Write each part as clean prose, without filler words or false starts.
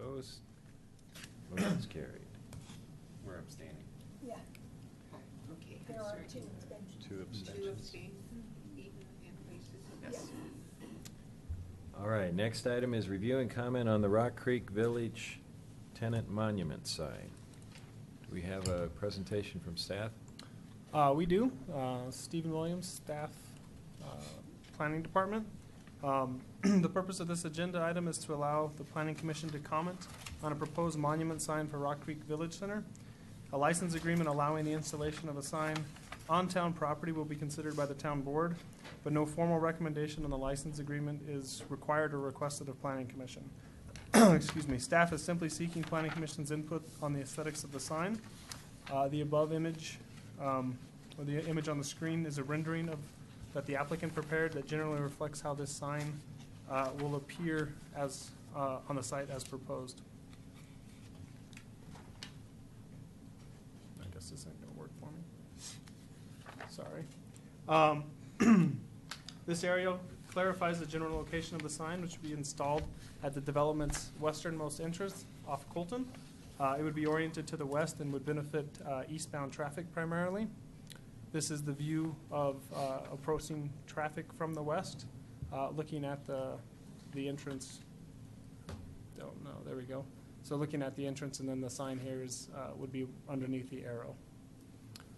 Opposed? Motion's carried. We're abstaining. Yeah, Okay, there I'm are sorry. 2 abstentions. 2 Two abstentions. abstain, Ethan and Lisa. Yes. All right, next item is review and comment on the Rock Creek Village tenant monument sign. Do we have a presentation from staff? We do. Stephen Williams, staff, planning department. The purpose of this agenda item is to allow the planning commission to comment on a proposed monument sign for Rock Creek Village Center. A license agreement allowing the installation of a sign on town property will be considered by the town board, but no formal recommendation on the license agreement is required or requested of planning commission. Excuse me. Staff is simply seeking planning commission's input on the aesthetics of the sign. The above image, or the image on the screen, is a rendering of that the applicant prepared that generally reflects how this sign will appear as on the site as proposed. I guess this ain't gonna work for me. Sorry. This area clarifies the general location of the sign, which will be installed at the development's westernmost entrance off Colton. It would be oriented to the west and would benefit eastbound traffic primarily. This is the view of approaching traffic from the west, looking at the entrance. Don't know. There we go. So looking at the entrance, and then the sign here is would be underneath the arrow.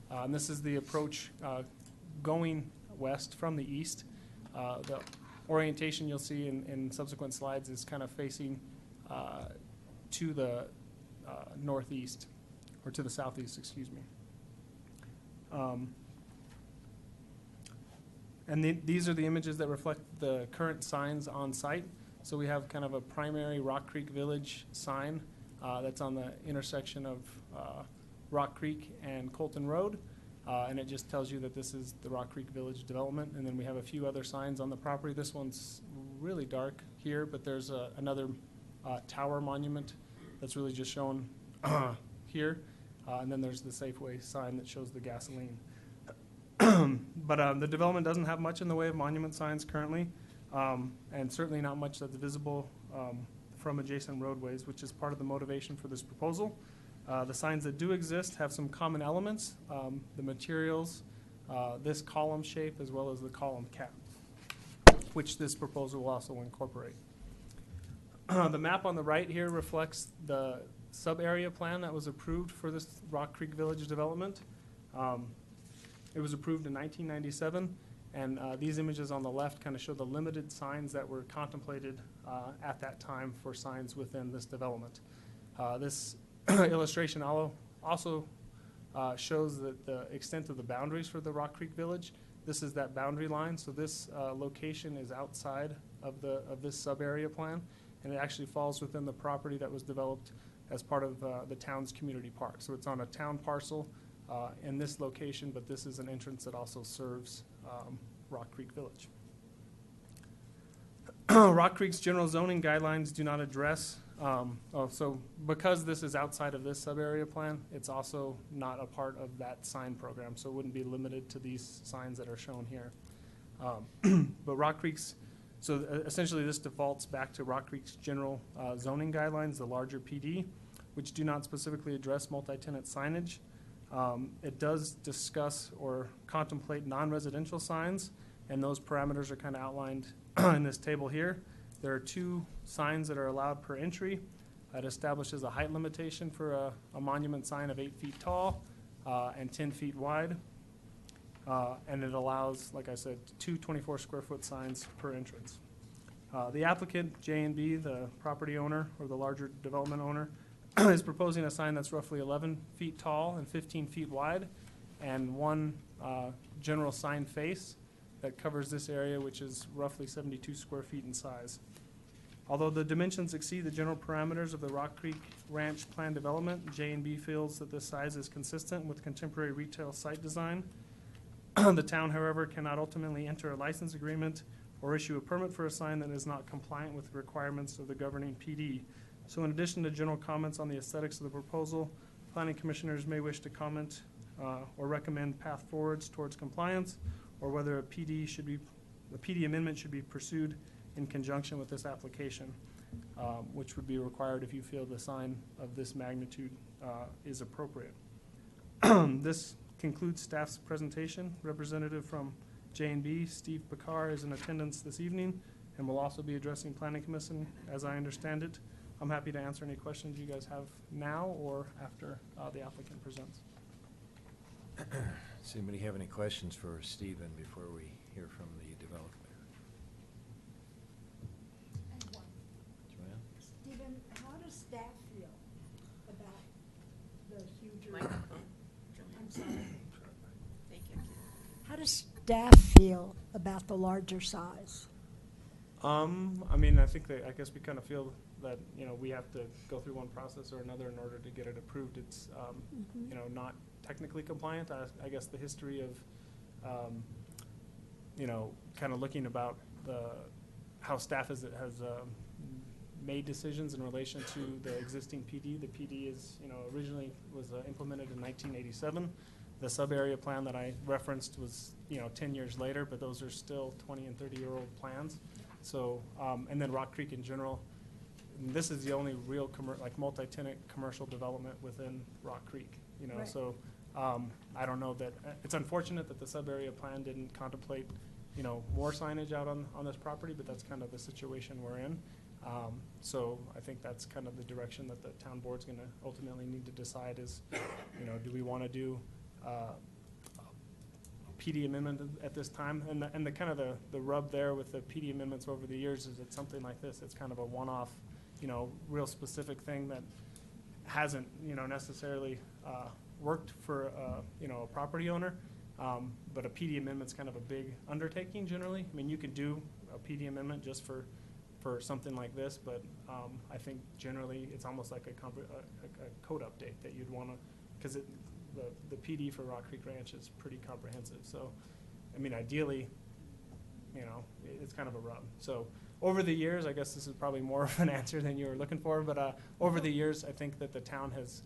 And this is the approach going west from the east. The orientation you'll see in subsequent slides is kind of facing to the northeast, or to the southeast, excuse me. And these are the images that reflect the current signs on site. So we have kind of a primary Rock Creek Village sign that's on the intersection of Rock Creek and Colton Road. And it just tells you that this is the Rock Creek Village development. And then we have a few other signs on the property. This one's really dark here, but there's another tower monument that's really just shown here. And then there's the Safeway sign that shows the gasoline. But the development doesn't have much in the way of monument signs currently, and certainly not much that's visible from adjacent roadways, which is part of the motivation for this proposal. The signs that do exist have some common elements, the materials, this column shape, as well as the column cap, which this proposal will also incorporate. The map on the right here reflects the sub-area plan that was approved for this Rock Creek Village development. It was approved in 1997, and these images on the left kind of show the limited signs that were contemplated at that time for signs within this development. This illustration also shows the extent of the boundaries for the Rock Creek Village. This is that boundary line, so this location is outside of this sub-area plan, and it actually falls within the property that was developed as part of the town's community park. So it's on a town parcel in this location, but this is an entrance that also serves Rock Creek Village. Rock Creek's general zoning guidelines do not address, so because this is outside of this sub-area plan, it's also not a part of that sign program, so it wouldn't be limited to these signs that are shown here. But Rock Creek's, so essentially this defaults back to Rock Creek's general zoning guidelines, the larger PD, which do not specifically address multi-tenant signage. It does discuss or contemplate non-residential signs, and those parameters are kind of outlined in this table here. There are 2 signs that are allowed per entry. It establishes a height limitation for a monument sign of 8 feet tall and 10 feet wide. And it allows, like I said, 2 24-square-foot signs per entrance. The applicant, J&B, the property owner or the larger development owner, is proposing a sign that's roughly 11 feet tall and 15 feet wide, and 1 general sign face that covers this area, which is roughly 72 square feet in size. Although the dimensions exceed the general parameters of the Rock Creek Ranch plan development, J&B feels that this size is consistent with contemporary retail site design. The town, however, cannot ultimately enter a license agreement or issue a permit for a sign that is not compliant with the requirements of the governing PD. So in addition to general comments on the aesthetics of the proposal, planning commissioners may wish to comment or recommend path forwards towards compliance, or whether the PD amendment should be pursued in conjunction with this application. which would be required if you feel the sign of this magnitude is appropriate. This concludes staff's presentation. Representative from J&B, Steve Picard, is in attendance this evening and will also be addressing Planning Commission, as I understand it. I'm happy to answer any questions you guys have now or after the applicant presents. Does anybody have any questions for Stephen before we hear from the developer? And one. Joanne? Stephen, how does staff feel about the huger? Microphone. I'm sorry. Thank you. How does staff feel about the larger size? I mean, I think that, I guess we kind of feel that, you know, we have to go through one process or another in order to get it approved. It's, you know, not technically compliant. I guess the history of, you know, kind of looking about how staff has made decisions in relation to the existing PD. The PD is, you know, originally was implemented in 1987. The sub-area plan that I referenced was, you know, 10 years later, but those are still 20 and 30-year-old plans. So, and then Rock Creek in general, and this is the only real like multi-tenant commercial development within Rock Creek, you know. Right. So I don't know that, it's unfortunate that the sub-area plan didn't contemplate, you know, more signage out on this property, but that's kind of the situation we're in. So I think that's kind of the direction that the town board's gonna ultimately need to decide is, you know, do we wanna do PD amendment at this time? And the kind of the rub there with the PD amendments over the years is it's something like this. It's kind of a one-off, you know, real specific thing that hasn't, you know, necessarily worked for, you know, a property owner. But a PD amendment's kind of a big undertaking generally. I mean, you could do a PD amendment just for something like this, but I think generally it's almost like a code update that you'd want to, because the PD for Rock Creek Ranch is pretty comprehensive. So, I mean, ideally, you know, it's kind of a rub. So over the years, I guess this is probably more of an answer than you were looking for, but over the years, I think that the town has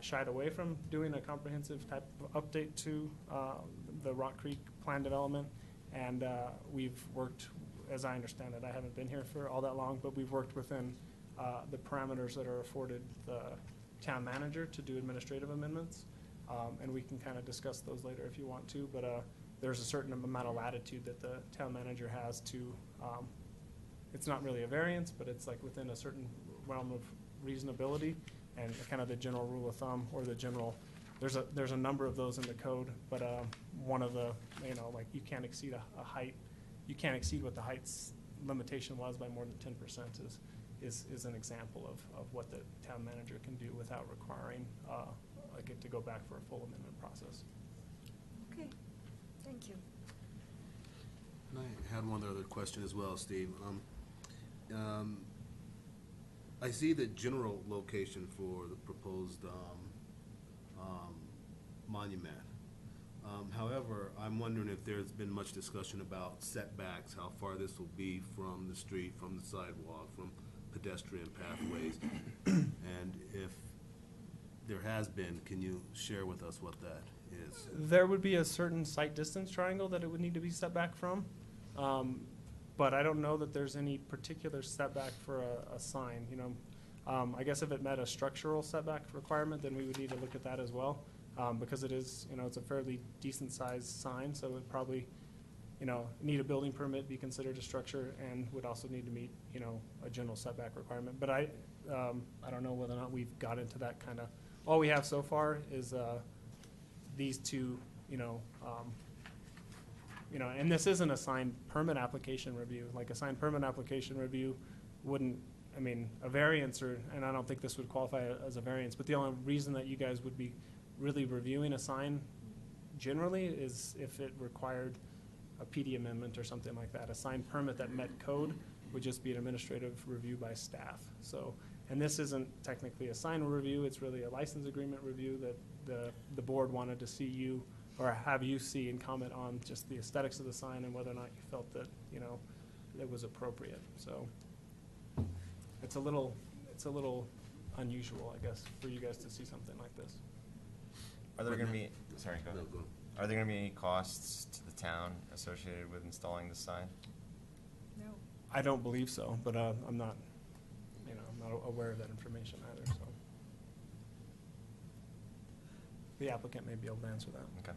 shied away from doing a comprehensive type of update to the Rock Creek plan development. And we've worked, as I understand it, I haven't been here for all that long, but we've worked within the parameters that are afforded the town manager to do administrative amendments. And we can kind of discuss those later if you want to, but there's a certain amount of latitude that the town manager has to, it's not really a variance, but it's like within a certain realm of reasonability and kind of the general rule of thumb or the general, there's a number of those in the code, but one of the, you know, like you can't exceed a height, you can't exceed what the height's limitation was by more than 10% is an example of what the town manager can do without requiring like it to go back for a full amendment process. Okay, thank you. And I had one other question as well, Steve. I see the general location for the proposed monument. However, I'm wondering if there's been much discussion about setbacks, how far this will be from the street, from the sidewalk, from pedestrian pathways. And if there has been, can you share with us what that is? There would be a certain site distance triangle that it would need to be set back from. But I don't know that there's any particular setback for a sign, you know. I guess if it met a structural setback requirement, then we would need to look at that as well. Because it is, you know, it's a fairly decent sized sign, so it would probably, you know, need a building permit, be considered a structure, and would also need to meet, you know, a general setback requirement. But I don't know whether or not we've got into that kind of, all we have so far is these two, you know, and this isn't a signed permit application review. Like a signed permit application review wouldn't, I mean, a variance, and I don't think this would qualify as a variance, but the only reason that you guys would be really reviewing a sign generally is if it required a PD amendment or something like that. A sign permit that met code would just be an administrative review by staff. So, and this isn't technically a sign review, it's really a license agreement review that the board wanted to see you, or have you see and comment on just the aesthetics of the sign and whether or not you felt that, you know, it was appropriate. So it's a little unusual, I guess, for you guys to see something like this. Are there gonna be, sorry, go No, ahead. go. Are there gonna be any costs to the town associated with installing this sign? No. I don't believe so, but I'm not I'm not aware of that information either, so. The applicant may be able to answer that. Okay.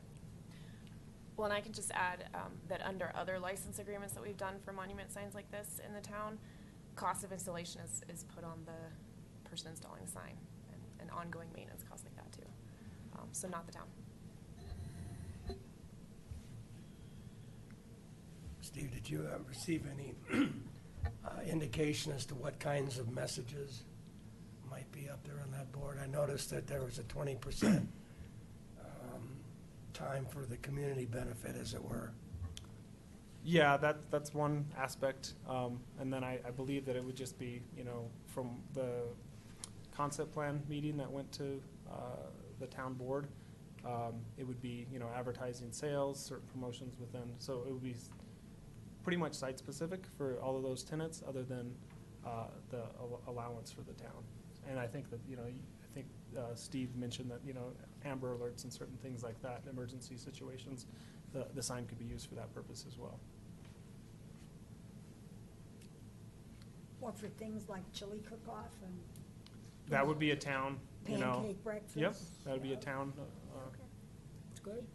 Well, and I can just add that under other license agreements that we've done for monument signs like this in the town, cost of installation is put on the person installing the sign, and ongoing maintenance costs like that too. So not the town. Steve, did you receive any indication as to what kinds of messages might be up there on that board? I noticed that there was a 20% time for the community benefit, as it were. Yeah, that's one aspect. And then I believe that it would just be, from the concept plan meeting that went to the town board, it would be, advertising sales, certain promotions within. So it would be pretty much site-specific for all of those tenants, other than the allowance for the town. And I think that, Steve mentioned that, Amber Alerts and certain things like that, emergency situations, the sign could be used for that purpose as well. Or for things like chili cook-off and That would be a town, pancake breakfast? Yep, that would be a town. Okay, it's good.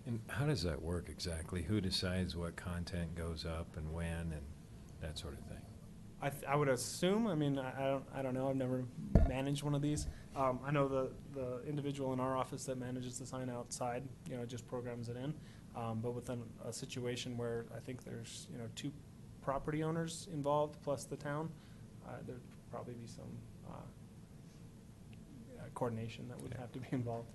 And how does that work exactly? Who decides what content goes up and when and that sort of thing? I would assume, I don't know, I've never managed one of these. I know the individual in our office that manages the sign outside, just programs it in. But within a situation where I think there's, 2 property owners involved plus the town, there'd probably be some coordination that would have to be involved.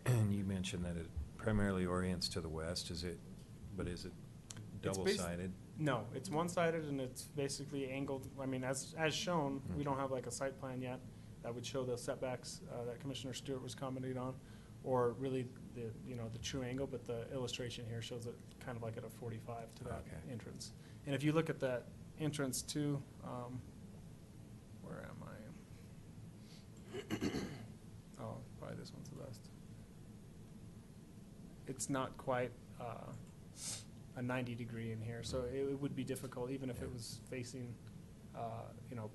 And you mentioned that it primarily orients to the west, is it double-sided? No, it's one-sided and it's basically angled. As shown, we don't have like a site plan yet that would show the setbacks that Commissioner Stewart was commenting on, or really the true angle, but the illustration here shows it kind of like at a 45 to that Okay. entrance. And if you look at that entrance too, where am I? Oh, probably this one's the best. It's not quite a 90-degree in here, so it would be difficult, even if it was facing,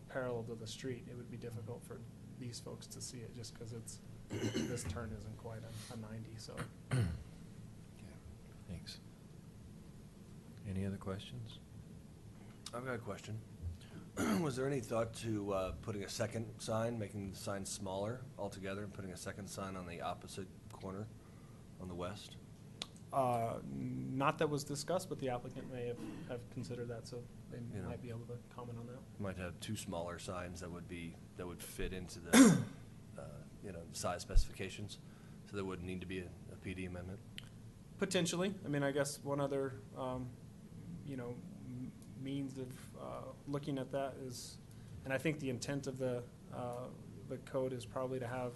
parallel to the street, it would be difficult for these folks to see it, just because this turn isn't quite a 90, so. Thanks. Any other questions? I've got a question. Was there any thought to putting a second sign, making the sign smaller altogether, and putting a second sign on the opposite corner on the west? Not that was discussed, but the applicant may have considered that, so they You know. might be able to comment on that. You might have 2 smaller signs that would fit into the, size specifications, so there wouldn't need to be a PD amendment. Potentially. I guess one other, means of looking at that is, and I think the intent of the code is probably to have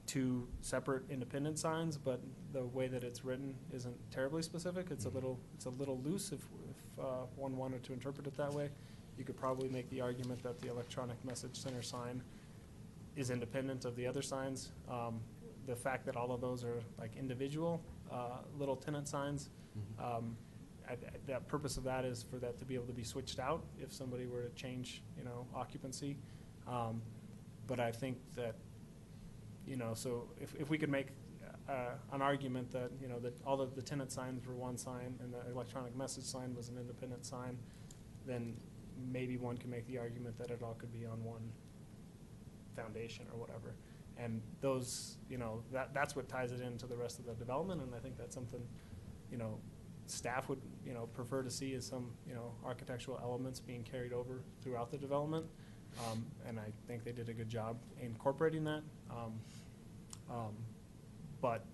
2 separate independent signs, but the way that it's written isn't terribly specific. It's a little loose if one wanted to interpret it that way. You could probably make the argument that the electronic message center sign is independent of the other signs. The fact that all of those are like individual little tenant signs, the purpose of that is for that to be able to be switched out if somebody were to change, occupancy. But I think that, so if we could make an argument that, that all of the tenant signs were one sign and the electronic message sign was an independent sign, then maybe one can make the argument that it all could be on one foundation or whatever. And those, that's what ties it into the rest of the development, and I think that's something, staff would, prefer to see as some, architectural elements being carried over throughout the development. And I think they did a good job incorporating that. But,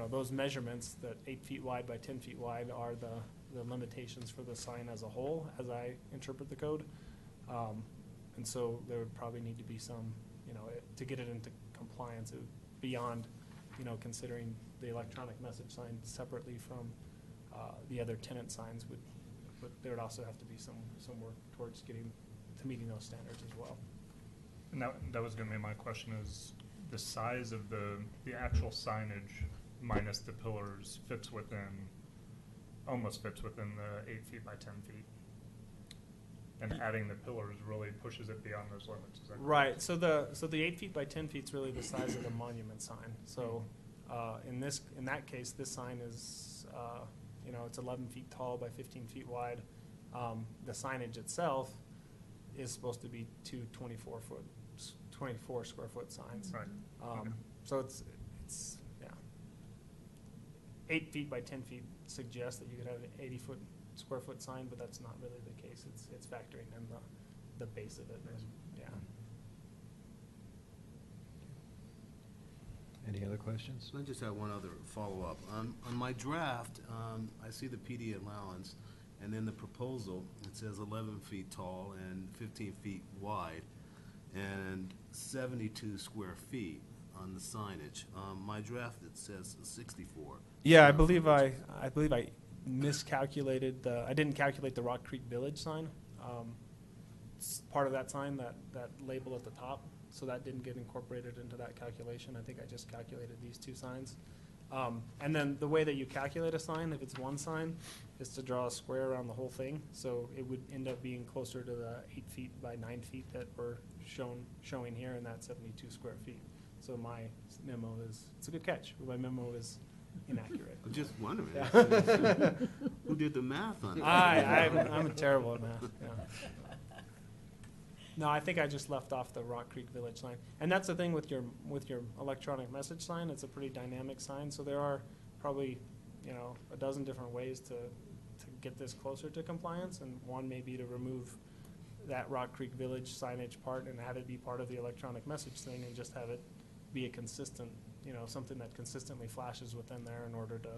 those measurements, that 8 feet wide by 10 feet wide, are the limitations for the sign as a whole, as I interpret the code. And so there would probably need to be some, to get it into compliance, it would, beyond, considering the electronic message sign separately from the other tenant signs, but there would also have to be some work towards getting to meeting those standards as well. And that was gonna be my question, is the size of the actual signage minus the pillars fits within almost fits within the 8 feet by 10 feet. And adding the pillars really pushes it beyond those limits, is that correct? Right, so the 8 feet by 10 feet is really the size of the monument sign. So, in that case, this sign is, it's 11 feet tall by 15 feet wide. The signage itself is supposed to be two 24 square foot signs. Right, okay. So it's, yeah. 8 feet by 10 feet suggests that you could have an 80 square foot sign, but that's not really the case. It's factoring in the base of it, yeah. Any other questions? So I just have one other follow-up. On my draft, I see the PD allowance, and then the proposal, it says 11 feet tall and 15 feet wide, and 72 square feet on the signage. My draft, it says 64. Yeah, I believe I miscalculated I didn't calculate the Rock Creek Village sign. Part of that sign, that label at the top, so that didn't get incorporated into that calculation. I think I just calculated these two signs. And then the way that you calculate a sign, if it's one sign, is to draw a square around the whole thing. So it would end up being closer to the 8 feet by 9 feet that we're showing here, and that's 72 square feet. So my memo it's a good catch, but my memo is inaccurate. I'm just wondering, Yeah. who did the math on it? I'm terrible at math, yeah. No, I think I just left off the Rock Creek Village sign. And that's the thing with your electronic message sign. It's a pretty dynamic sign, so there are probably, a dozen different ways to get this closer to compliance, and one may be to remove that Rock Creek Village signage part and have it be part of the electronic message thing, and just have it be a consistent, something that consistently flashes within there in order to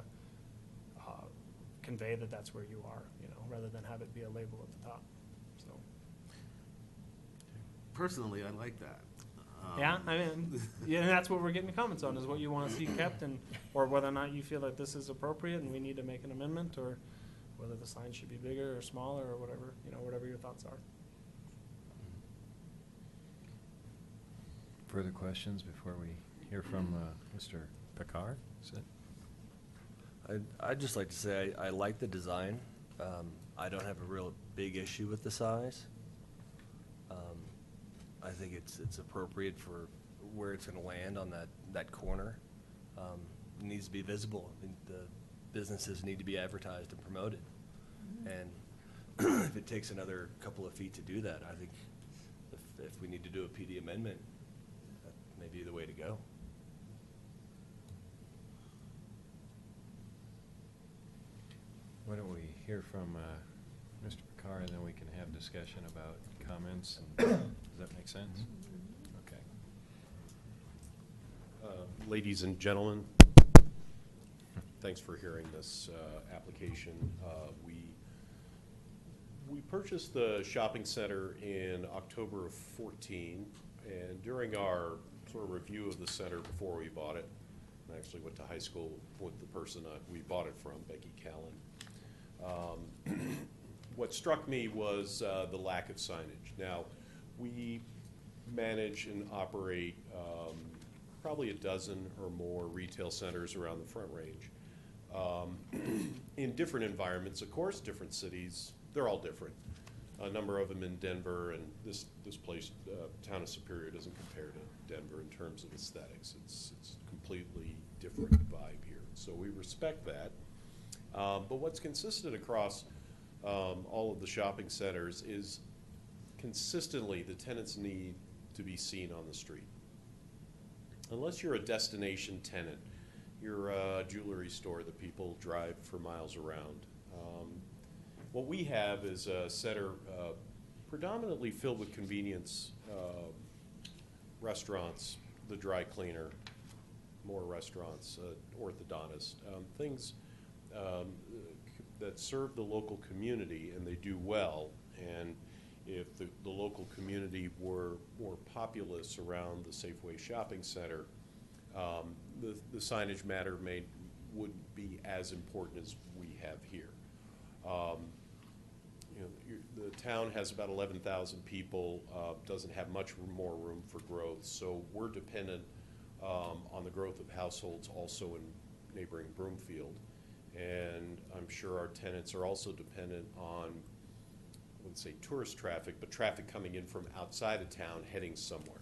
convey that that's where you are, rather than have it be a label at the top, so. Personally, I like that. Yeah, I mean, yeah, and that's what we're getting comments on, is what you want to see kept, or whether or not you feel that this is appropriate and we need to make an amendment, or whether the sign should be bigger or smaller, or whatever, whatever your thoughts are. Further questions before we hear from Mr. Picard? Is it? I'd just like to say I like the design. I don't have a real big issue with the size. I think it's appropriate for where it's going to land on that corner. It needs to be visible. I mean, the businesses need to be advertised and promoted. And if it takes another couple of feet to do that, I think if we need to do a PD amendment, that may be the way to go. Why don't we hear from Mr. Picard, and then we can have discussion about comments. Does that make sense? Okay. Ladies and gentlemen, thanks for hearing this application. We purchased the shopping center in October of 14, and during our sort of review of the center before we bought it, I actually went to high school with the person we bought it from, Becky Callan. What struck me was the lack of signage. Now, we manage and operate probably a dozen or more retail centers around the Front Range. In different environments, of course, different cities, they're all different. A number of them in Denver, and this place, Town of Superior, doesn't compare to Denver in terms of aesthetics. It's completely different vibe here. So we respect that. But what's consistent across all of the shopping centers is consistently the tenants need to be seen on the street. Unless you're a destination tenant, you're a jewelry store that people drive for miles around. What we have is a center predominantly filled with convenience restaurants, the dry cleaner, more restaurants, orthodontist, things that serve the local community, and they do well. And if the local community were more populous around the Safeway Shopping Center, the signage matter wouldn't be as important as we have here. The town has about 11,000 people, doesn't have much more room for growth, so we're dependent on the growth of households also in neighboring Broomfield. And I'm sure our tenants are also dependent on, I wouldn't say tourist traffic, but traffic coming in from outside of town heading somewhere.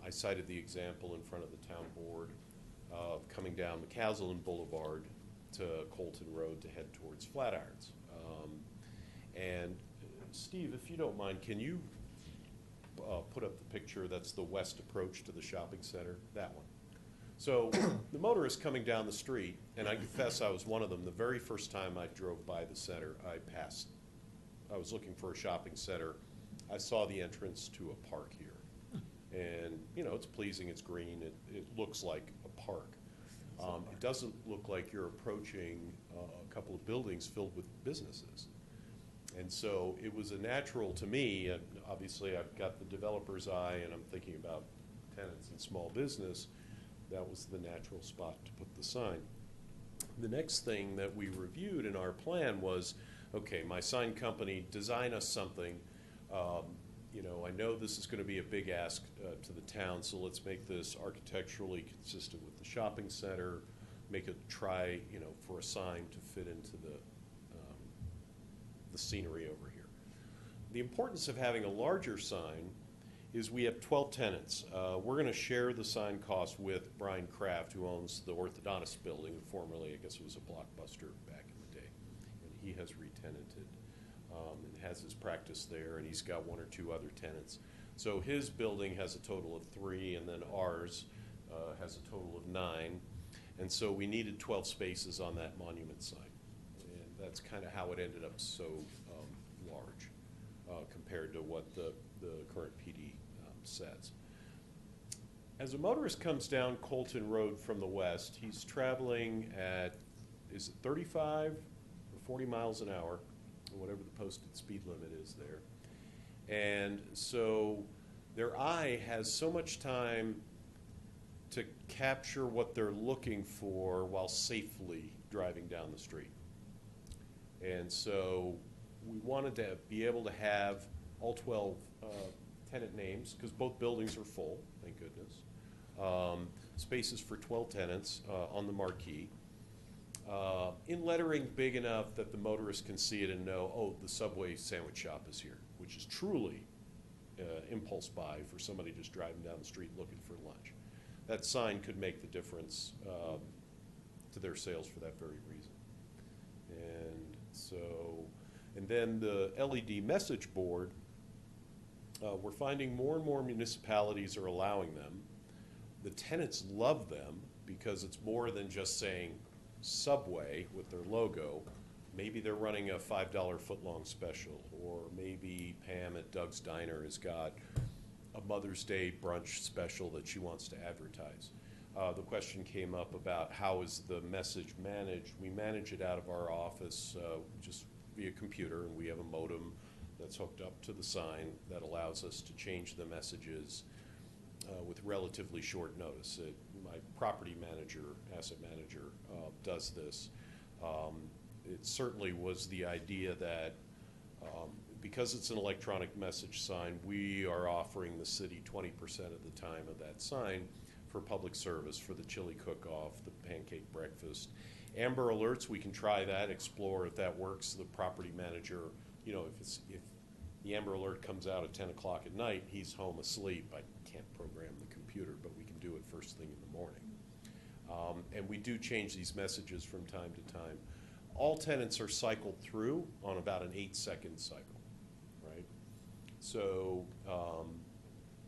I cited the example in front of the town board of coming down McCaslin Boulevard to Colton Road to head towards Flatirons. And Steve, if you don't mind, can you put up the picture that's the west approach to the shopping center? That one. So the motorist coming down the street, and I confess I was one of them, the very first time I drove by the center, I was looking for a shopping center. I saw the entrance to a park here. And, you know, it's pleasing, it's green, it looks like a park. It doesn't look like you're approaching a couple of buildings filled with businesses. And so it was a natural to me, and obviously I've got the developer's eye and I'm thinking about tenants and small business, that was the natural spot to put the sign. The next thing that we reviewed in our plan was, okay, my sign company, design us something. You know, I know this is going to be a big ask to the town, so let's make this architecturally consistent with the shopping center, make it try, you know, for a sign to fit into the scenery over here. The importance of having a larger sign is we have 12 tenants. We're going to share the sign cost with Brian Kraft, who owns the orthodontist building. Formerly, I guess it was a Blockbuster back in the day. And he has re-tenanted and has his practice there, and he's got one or two other tenants. So his building has a total of 3, and then ours has a total of 9. And so we needed 12 spaces on that monument sign. And that's kind of how it ended up so large compared to what the current PD says. As a motorist comes down Colton Road from the west, he's traveling at, is it 35 or 40 miles an hour, or whatever the posted speed limit is there. And so their eye has so much time to capture what they're looking for while safely driving down the street. And so we wanted to be able to have all 12 tenant names, because both buildings are full, thank goodness. Spaces for 12 tenants on the marquee. In lettering big enough that the motorist can see it and know, oh, the Subway sandwich shop is here, which is truly impulse buy for somebody just driving down the street looking for lunch. That sign could make the difference to their sales for that very reason. And so, and then the LED message board, we're finding more and more municipalities are allowing them. The tenants love them because it's more than just saying Subway with their logo. Maybe they're running a $5 footlong special, or maybe Pam at Doug's Diner has got a Mother's Day brunch special that she wants to advertise. The question came up about how is the message managed. We manage it out of our office just via computer, and we have a modem that's hooked up to the sign that allows us to change the messages with relatively short notice. My property manager, asset manager, does this. It certainly was the idea that because it's an electronic message sign, we are offering the city 20% of the time of that sign for public service, for the chili cook-off, the pancake breakfast. Amber Alerts, we can try that, explore if that works. The property manager, you know, if the Amber Alert comes out at 10 o'clock at night, he's home asleep. I can't program the computer, but we can do it first thing in the morning. And we do change these messages from time to time. All tenants are cycled through on about an 8-second cycle, right? So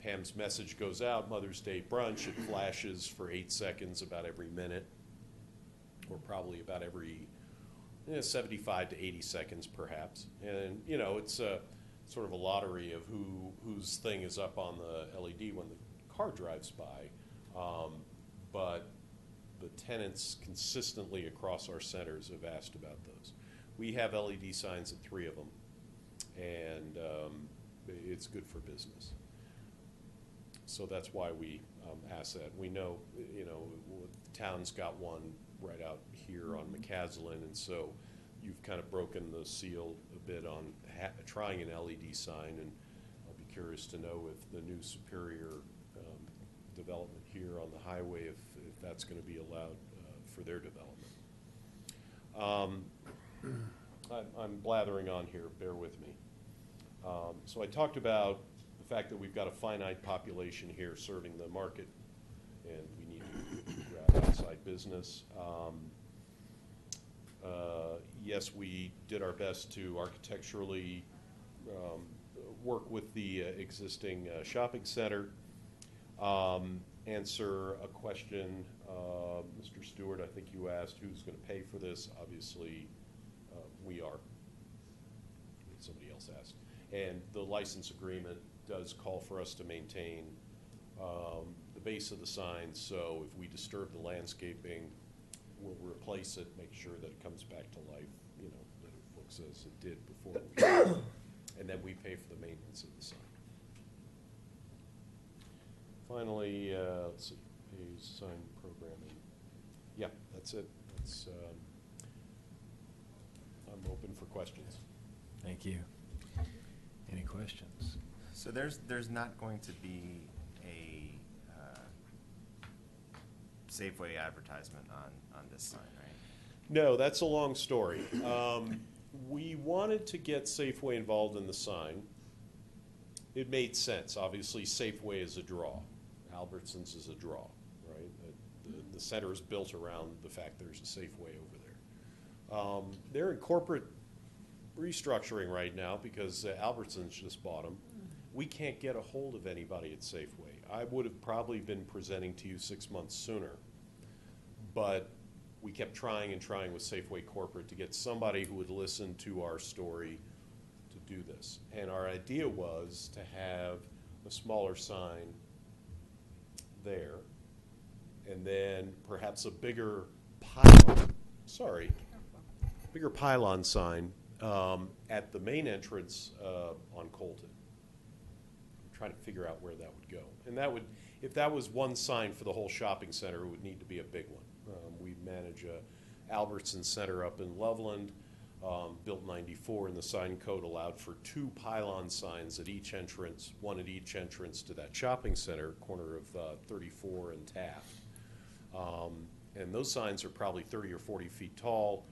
Pam's message goes out, Mother's Day brunch, it flashes for 8 seconds about every minute, or probably about every 75 to 80 seconds perhaps. And, you know, it's sort of a lottery of whose thing is up on the LED when the car drives by. But the tenants consistently across our centers have asked about those. We have LED signs at 3 of them, and it's good for business. So that's why we ask that. We know, you know, the town's got one right out here on McCaslin, and so you've kind of broken the seal a bit on trying an LED sign, and I'll be curious to know if the new Superior development here on the highway, if that's going to be allowed for their development. I'm blathering on here, bear with me. So I talked about the fact that we've got a finite population here serving the market, and we need to grab outside business. Yes, we did our best to architecturally work with the existing shopping center. Answer a question, Mr. Stewart, I think you asked who's going to pay for this. Obviously, we are. Somebody else asked. And the license agreement does call for us to maintain the base of the sign, so if we disturb the landscaping, we'll replace it, make sure that it comes back to life, you know, that it looks as it did before we and then we pay for the maintenance of the sign. Finally, let's see, pays sign programming. Yeah, that's it. That's, I'm open for questions. Thank you. Any questions? So there's not going to be a Safeway advertisement on this sign, right? No, that's a long story. We wanted to get Safeway involved in the sign. It made sense. Obviously, Safeway is a draw. Albertsons is a draw, right? The center is built around the fact there's a Safeway over there. They're in corporate restructuring right now because Albertsons just bought them. We can't get a hold of anybody at Safeway. I would have probably been presenting to you 6 months sooner, but we kept trying and trying with Safeway Corporate to get somebody who would listen to our story to do this. And our idea was to have a smaller sign there, and then perhaps a bigger pylon sign at the main entrance on Colton. I'm trying to figure out where that would go. And that would, if that was one sign for the whole shopping center, it would need to be a big one. We manage a Albertson Center up in Loveland, built 94, and the sign code allowed for 2 pylon signs at each entrance, one at each entrance to that shopping center, corner of 34 and Taft. And those signs are probably 30 or 40 feet tall.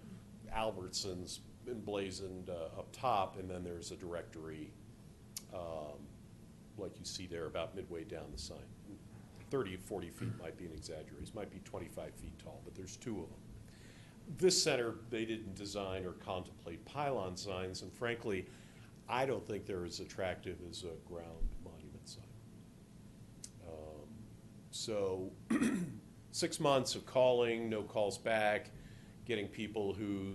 Albertsons emblazoned up top, and then there's a directory like you see there about midway down the sign. 30 or 40 feet might be an exaggeration, might be 25 feet tall, but there's 2 of them. This center, they didn't design or contemplate pylon signs, and frankly, I don't think they're as attractive as a ground monument sign. So 6 months of calling, no calls back, getting people who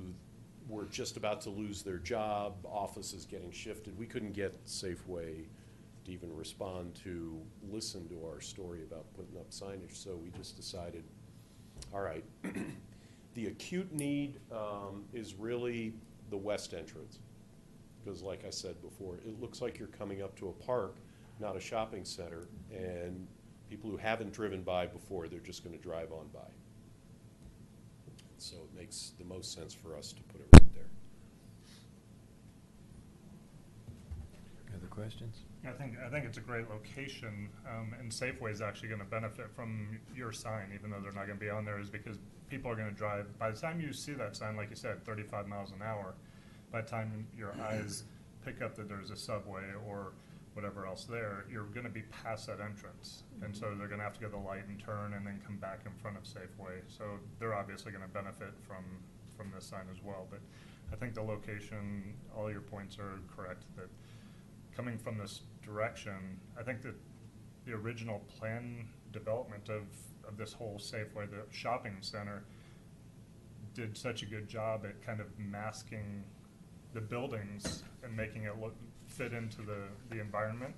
were just about to lose their job, offices getting shifted. We couldn't get Safeway to even respond to, listen to our story about putting up signage, so we just decided, all right, the acute need is really the west entrance, because like I said before, it looks like you're coming up to a park, not a shopping center, and people who haven't driven by before, they're just going to drive on by. So it makes the most sense for us to put it right there. Other questions? I think it's a great location, and Safeway is actually going to benefit from your sign, even though they're not going to be on there, is because people are going to drive. By the time you see that sign, like you said, 35 miles an hour, by the time your eyes pick up that there's a Subway or whatever else there, you're going to be past that entrance. And so they're going to have to go to the light and turn and then come back in front of Safeway. So they're obviously going to benefit from this sign as well. But I think the location, all your points are correct, that coming from this direction, I think that the original plan development of this whole Safeway, the shopping center, did such a good job at kind of masking the buildings and making it fit into the environment,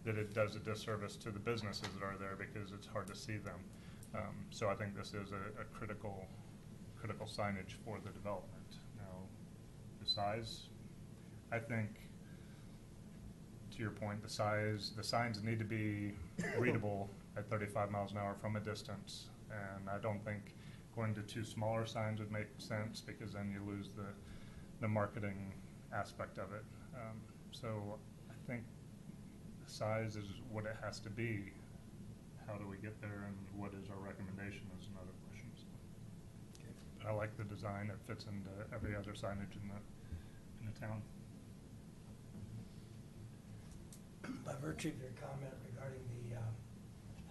that it does a disservice to the businesses that are there because it's hard to see them. So I think this is a critical signage for the development. Now, the size, I think, to your point, the signs need to be readable at 35 miles an hour from a distance. And I don't think going to 2 smaller signs would make sense, because then you lose the marketing aspect of it. So I think the size is what it has to be. How do we get there, and what is our recommendation is another question. I like the design. It fits into every other signage in the town. By virtue of your comment regarding the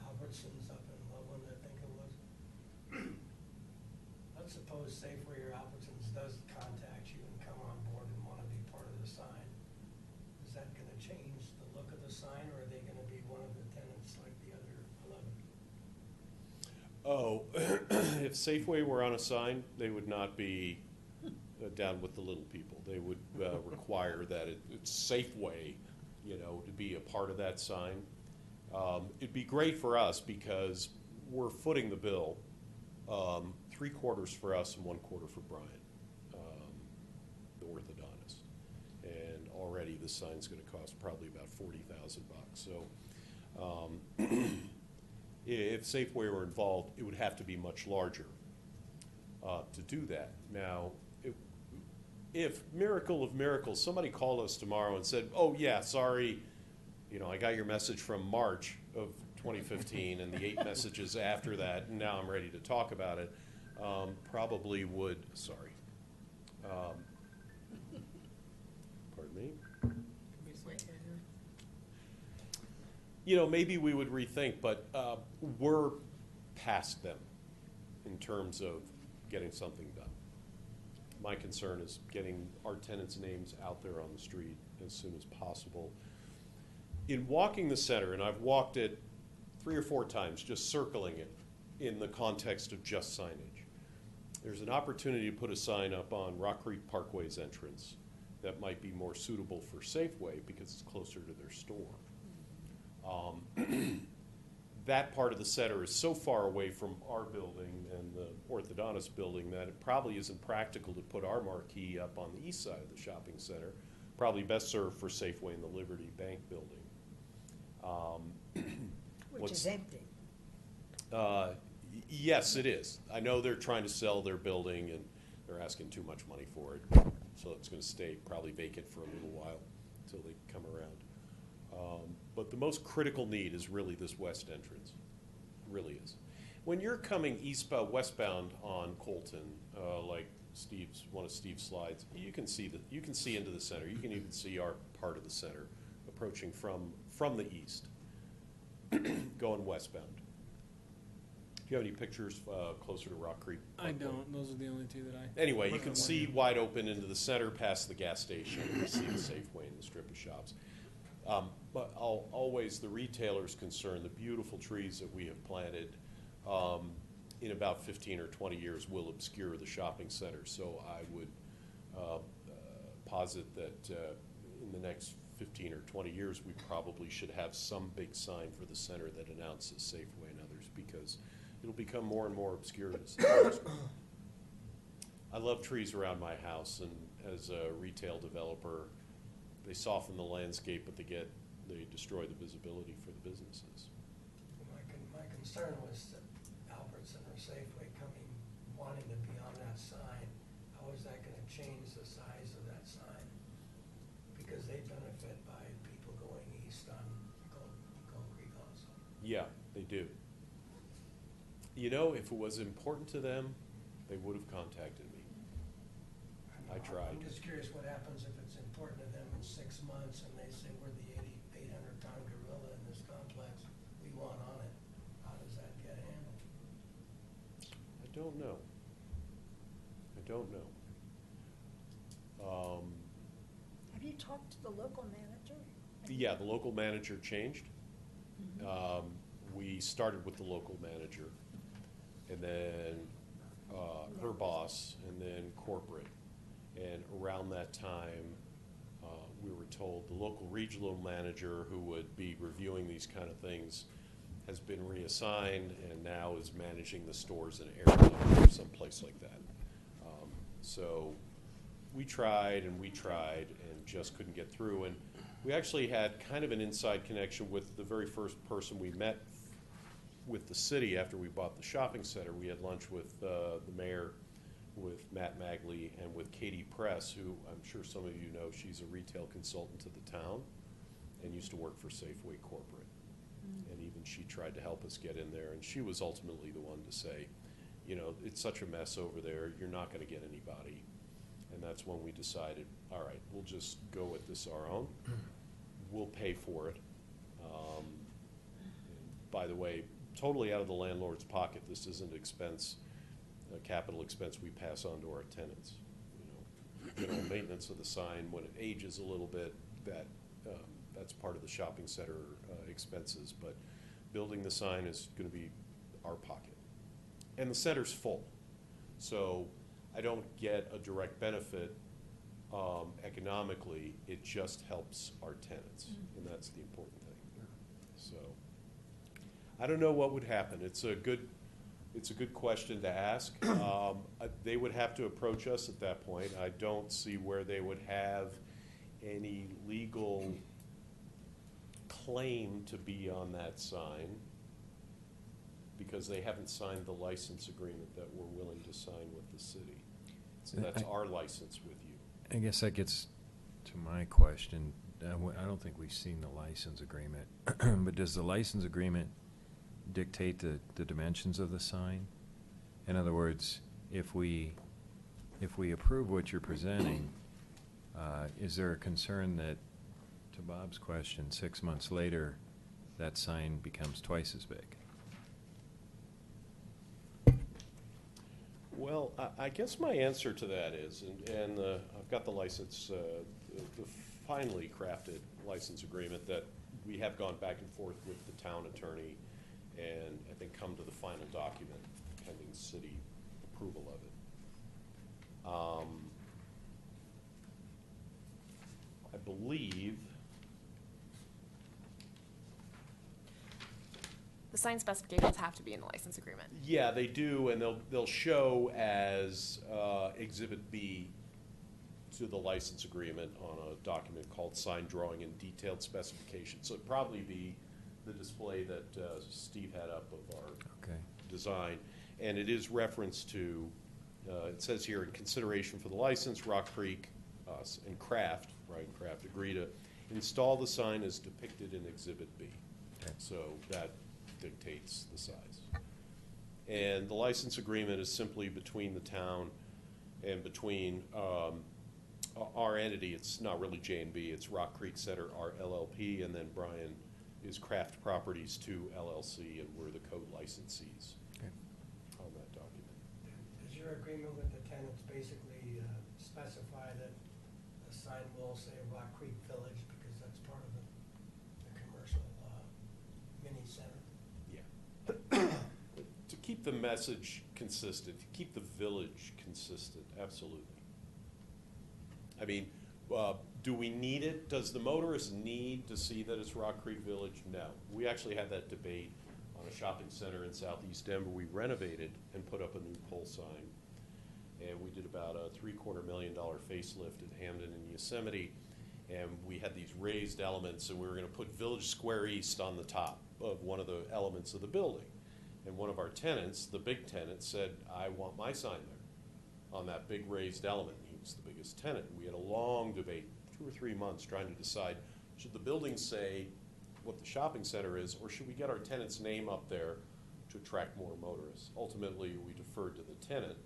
Albertsons up in Loveland, I think it was, let's suppose Safeway or Albertsons does contact you and come on board and want to be part of the sign. Is that going to change the look of the sign, or are they going to be one of the tenants like the other 11? Oh, if Safeway were on a sign, they would not be down with the little people. They would require that it's Safeway, you know, to be a part of that sign. It'd be great for us because we're footing the bill, 3/4 for us and 1/4 for Brian, the orthodontist. And already the sign's gonna cost probably about $40,000. So if Safeway were involved, it would have to be much larger to do that. Now, if miracle of miracles, somebody called us tomorrow and said, oh yeah, sorry, you know, I got your message from March of 2015 and the 8 messages after that, and now I'm ready to talk about it, probably would, sorry. Pardon me? You know, maybe we would rethink, but we're past them in terms of getting something done. My concern is getting our tenants' names out there on the street as soon as possible. In walking the center, and I've walked it 3 or 4 times, just circling it in the context of just signage, there's an opportunity to put a sign up on Rock Creek Parkway's entrance that might be more suitable for Safeway because it's closer to their store. That part of the center is so far away from our building and the orthodontist building that it probably isn't practical to put our marquee up on the east side of the shopping center. Probably best served for Safeway in the Liberty Bank building. Which is empty. Yes, it is. I know they're trying to sell their building and they're asking too much money for it. So it's going to stay probably vacant for a little while until they come around. But the most critical need is really this west entrance. It really is. When you're coming westbound on Colton, like one of Steve's slides, you can see into the center. You can even see our part of the center approaching from the east, going westbound. Do you have any pictures closer to Rock Creek? I don't. Those are the only 2 that I. Anyway, you can see wide open into the center past the gas station. You see the Safeway and the strip of shops. But always the retailer's concerned, the beautiful trees that we have planted in about 15 or 20 years will obscure the shopping center. So I would posit that in the next 15 or 20 years, we probably should have some big sign for the center that announces Safeway and others, because it'll become more and more obscure. I love trees around my house, and as a retail developer, they soften the landscape, but they destroy the visibility for the businesses. My concern was that Albertson or Safeway wanting to be on that sign. How is that going to change the size of that sign? Because they benefit by people going east on Gold Creek also. Yeah, they do. You know, if it was important to them, they would have contacted me. I tried. I'm just curious what happens if it's important to them in 6 months and they say we're the 800-ton gorilla in this complex, we want on it. How does that get handled? I don't know. Have you talked to the local manager? Yeah, the local manager changed. We started with the local manager, and then her boss, and then corporate. And around that time, we were told the local regional manager who would be reviewing these kind of things has been reassigned and now is managing the stores in Arizona or someplace like that. So we tried and just couldn't get through. And we actually had kind of an inside connection with the very first person we met with the city after we bought the shopping center. We had lunch with the mayor, with Matt Magley, and with Katie Press, who I'm sure some of you know. She's a retail consultant to the town and used to work for Safeway Corporate. And even she tried to help us get in there, and she was ultimately the one to say, you know, it's such a mess over there, you're not gonna get anybody. And that's when we decided, all right, we'll just go with this our own. We'll pay for it. And by the way, totally out of the landlord's pocket. This isn't expense, a capital expense we pass on to our tenants. You know, general maintenance of the sign, when it ages a little bit, that's part of the shopping center expenses. But building the sign is gonna be our pocket. And the center's full. So I don't get a direct benefit economically, it just helps our tenants, and that's the important thing. So, I don't know what would happen. It's a good question to ask. They would have to approach us at that point. I don't see where they would have any legal claim to be on that sign, because they haven't signed the license agreement that we're willing to sign with the city. So that's our license with you. I guess that gets to my question. I don't think we've seen the license agreement, but does the license agreement dictate the dimensions of the sign? In other words, if we approve what you're presenting, is there a concern that, to Bob's question, 6 months later, that sign becomes twice as big? Well, I guess my answer to that is, and I've got the license, the finely crafted license agreement that we have gone back and forth with the town attorney, and I think come to the final document pending city approval of it. I believe The sign specifications have to be in the license agreement. yeah, they do, and they'll show as Exhibit B to the license agreement on a document called Sign Drawing and Detailed Specifications. So it'd probably be the display that Steve had up of our Okay. design. And it is referenced to, it says here, in consideration for the license, Rock Creek and Kraft, Brian Kraft, agree to install the sign as depicted in Exhibit B. Okay. So that dictates the size. And the license agreement is simply between the town and between our entity. It's not really J&B, it's Rock Creek Center, our LLP, and then Brian is Kraft Properties 2 LLC, and we're the co-licensees Okay. on that document. Does your agreement with the tenants basically specify that the sign will say Rock Creek Village, because that's part of the commercial mini center? Yeah. To keep the message consistent, to keep the village consistent, absolutely. I mean, do we need it? Does the motorist need to see that it's Rock Creek Village? No. We actually had that debate on a shopping center in southeast Denver. We renovated and put up a new pole sign. And we did about a $750,000 facelift at Hamden and Yosemite. And we had these raised elements, and we were gonna put Village Square East on the top of one of the elements of the building. And one of our tenants, the big tenant, said, I want my sign there on that big raised element. He was the biggest tenant. We had a long debate, 2 or 3 months, trying to decide, should the building say what the shopping center is, or should we get our tenant's name up there to attract more motorists? Ultimately, we deferred to the tenant.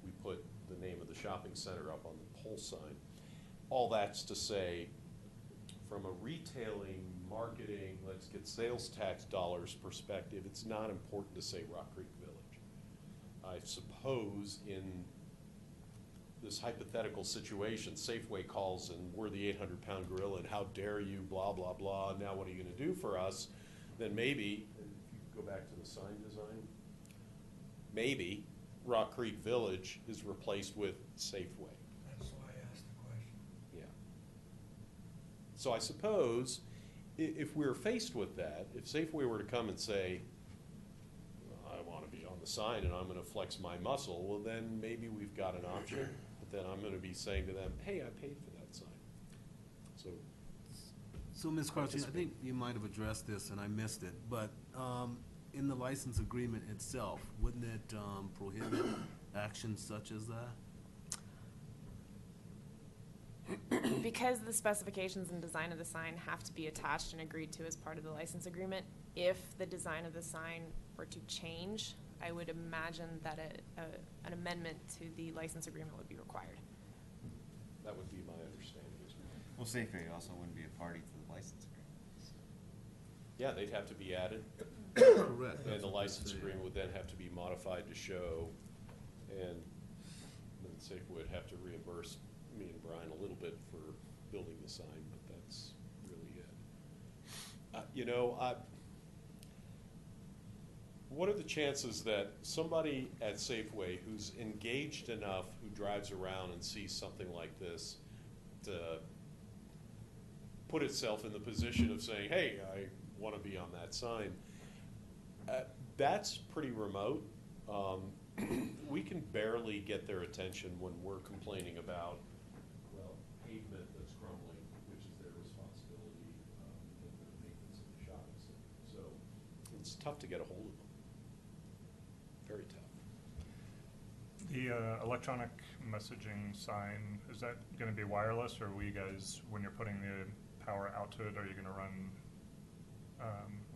We put the name of the shopping center up on the pole sign. All that's to say, from a retailing, marketing, let's get sales tax dollars perspective, it's not important to say Rock Creek Village. I suppose in this hypothetical situation, Safeway calls and we're the 800-pound gorilla and how dare you, blah, blah, blah, now what are you gonna do for us? Then maybe, if you go back to the sign design, maybe Rock Creek Village is replaced with Safeway. That's why I asked the question. Yeah. So I suppose if we're faced with that, if Safeway were to come and say, I want to be on the sign and I'm going to flex my muscle, well, then maybe we've got an option. But then I'm going to be saying to them, hey, I paid for that sign. So, Ms. Crouch, I think you might have addressed this and I missed it, but in the license agreement itself, wouldn't it prohibit actions such as that? because the specifications and design of the sign have to be attached and agreed to as part of the license agreement, if the design of the sign were to change, I would imagine that an amendment to the license agreement would be required. That would be my understanding as well. Well, Safeway also wouldn't be a party to the license agreement. Yeah, they'd have to be added, Correct. and the license agreement would then have to be modified to show, and then Safeway would have to reimburse me and Brian a little bit for building the sign, but that's really it. You know, what are the chances that somebody at Safeway who's engaged enough, who drives around and sees something like this, to put itself in the position of saying, hey, I want to be on that sign? That's pretty remote. We can barely get their attention when we're complaining about, well, pavement that's crumbling, which is their responsibility, and the maintenance of the shopping center. So it's tough to get a hold of them. Very tough. The electronic messaging sign, is that gonna be wireless, or will you guys, when you're putting the power out to it, are you gonna run,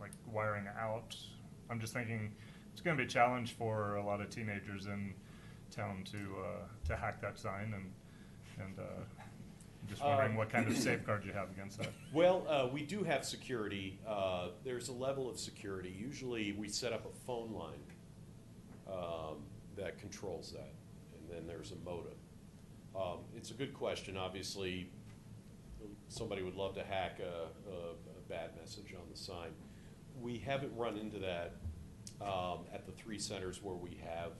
like wiring out? I'm just thinking, it's gonna be a challenge for a lot of teenagers in town to hack that sign, and just wondering what kind of safeguards you have against that. Well, we do have security. There's a level of security. Usually we set up a phone line that controls that, and then there's a modem. It's a good question. Obviously, somebody would love to hack a bad message on the sign. We haven't run into that at the 3 centers where we have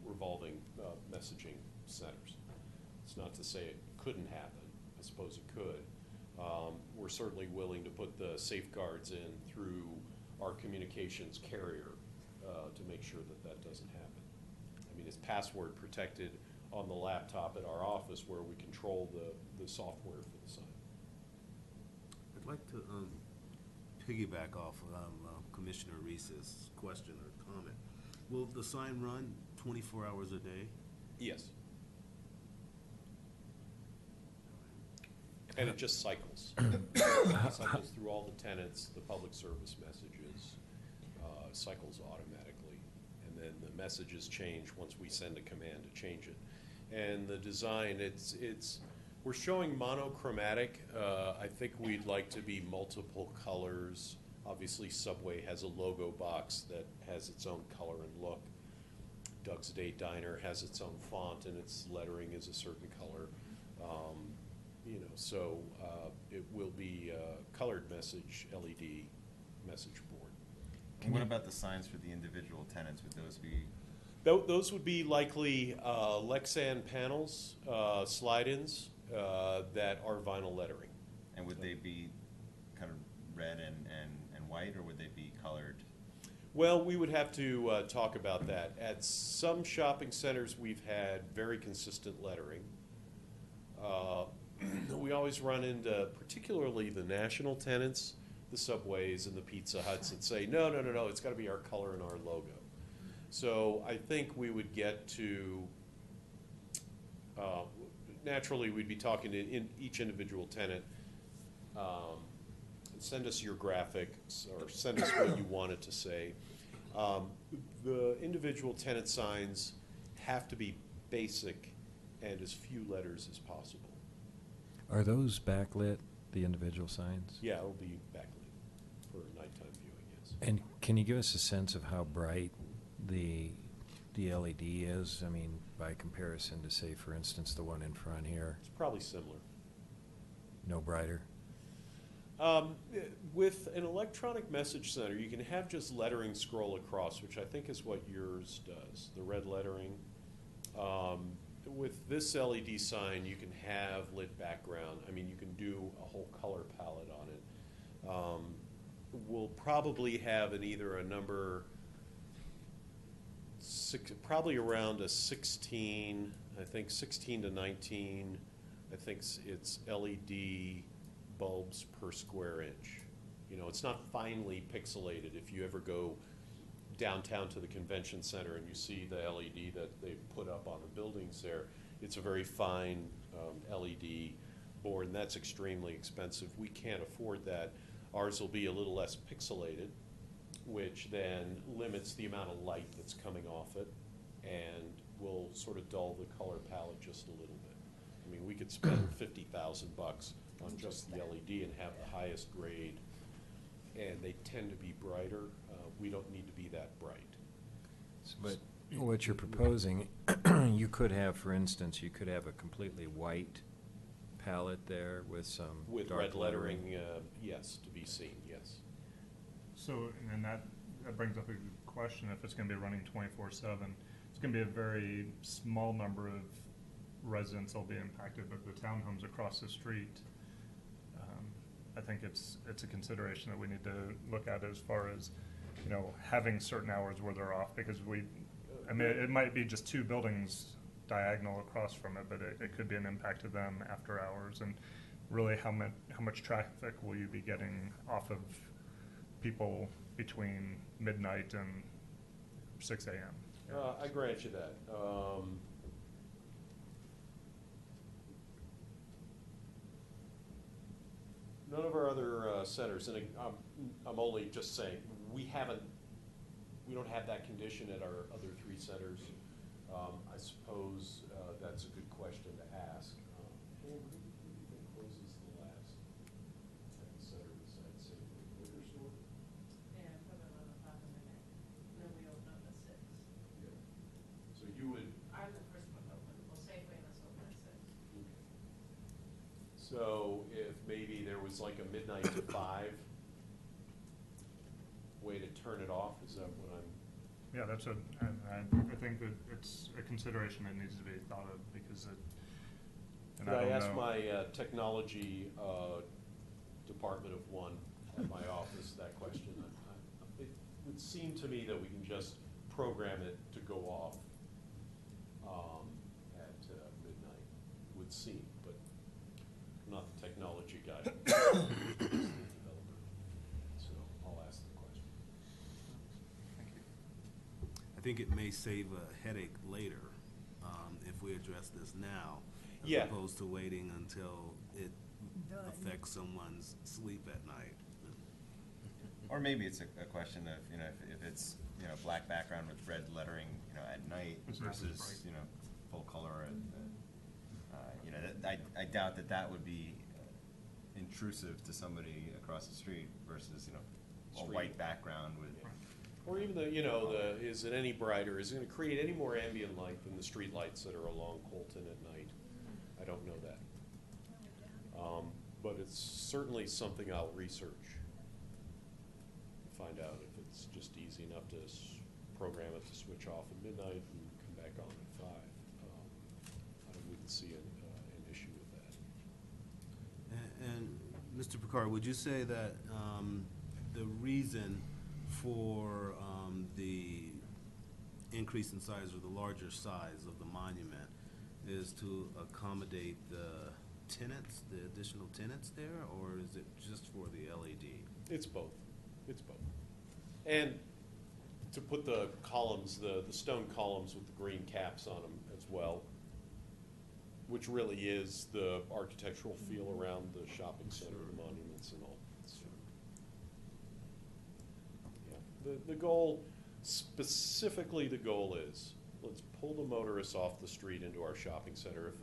revolving messaging centers. It's not to say it couldn't happen. I suppose it could. We're certainly willing to put the safeguards in through our communications carrier to make sure that that doesn't happen. I mean, it's password protected on the laptop at our office where we control the software for the sign. I'd like to piggyback off Commissioner Reese's question or comment. Will the sign run 24 hours a day? Yes. And it just cycles. It cycles through all the tenants, the public service messages, cycles automatically. And then the messages change once we send a command to change it. And the design, we're showing monochromatic. I think we'd like to be multiple colors. Obviously, Subway has a logo box that has its own color and look. Doug's Day Diner has its own font, and its lettering is a certain color. So it will be a colored message, LED message board. And what about the signs for the individual tenants? Would those be? Those would be likely Lexan panels, slide-ins that are vinyl lettering. And would they be kind of red and white, or would they be colored? Well, we would have to talk about that. At some shopping centers, we've had very consistent lettering. We always run into, particularly the national tenants, the Subways and the Pizza Huts, that say, no, it's got to be our color and our logo. So I think we would get to, naturally, we'd be talking to each individual tenant. Send us your graphics, or send us what you want it to say. The individual tenant signs have to be basic and as few letters as possible. Are those backlit, the individual signs? Yeah, it'll be backlit for nighttime viewing, yes. And can you give us a sense of how bright the LED is? I mean, by comparison to, say, for instance, the one in front here, It's probably similar. no brighter? With an electronic message center, you can have just lettering scroll across, which I think is what yours does, the red lettering. With this LED sign, you can have lit background. I mean, you can do a whole color palette on it. We'll probably have either a number, probably around a 16, I think 16 to 19. I think it's LED bulbs per square inch. It's not finely pixelated. If you ever go downtown to the convention center and you see the LED that they've put up on the buildings there, It's a very fine LED board, and that's extremely expensive. We can't afford that. Ours will be a little less pixelated, which then limits the amount of light that's coming off it and will sort of dull the color palette just a little bit. I mean, we could spend $50,000 on just the LED and have the highest grade, and they tend to be brighter. We don't need to be that bright. But what you're proposing, you could have, for instance, you could have a completely white palette there with some With dark red lettering, yes, to be seen, yes. So, and that brings up a good question. If it's gonna be running 24/7, it's gonna be a very small number of residents that'll be impacted, but the townhomes across the street, I think it's a consideration that we need to look at as far as, you know, having certain hours where they're off, because I mean, it might be just two buildings diagonal across from it, but it could be an impact to them after hours. And really, how much traffic will you be getting off of people between midnight and 6 a.m.? I grant you that. None of our other centers, and I'm only just saying, we don't have that condition at our other three centers. I suppose that's a good question to ask. Who do you think closes the last at the center besides Safeway? Liquor store? Yeah, probably 11 o'clock in the night. And then we open up at 6. Yeah. So you would. Ours the first one open. Well, Safeway must open at 6. So if maybe there was like a midnight to 5 way to turn it off, is that what I'm? Yeah, and I think that it's a consideration that needs to be thought of, because and Could I don't ask know. my technology department of one at my office that question? It would seem to me that we can just program it to go off at midnight, would seem, but I'm not the technology guy. I'm just the developer. So I'll ask the question. I think it may save a headache later if we address this now, as Yeah. opposed to waiting until it affects someone's sleep at night. Or maybe it's a question of, you know, if it's, you know, black background with red lettering, you know, at night It's not as versus, bright. you know, full color, you know, I doubt that would be intrusive to somebody across the street versus, you know, a Street. white background with. Or even is it any brighter? Is it going to create any more ambient light than the street lights that are along Colton at night? I don't know that. But it's certainly something I'll research. Find out if it's just easy enough to program it to switch off at midnight and come back on at 5. I wouldn't see an issue with that. And Mr. Picard, would you say that the reason for the increase in size, or the larger size of the monument, is to accommodate the tenants, the additional tenants there, or is it just for the LED? It's both. It's both. And to put the columns, the stone columns with the green caps on them as well, which really is the architectural feel around the shopping center, the monuments and all. So, yeah. The goal, specifically the goal is, let's pull the motorists off the street into our shopping center. If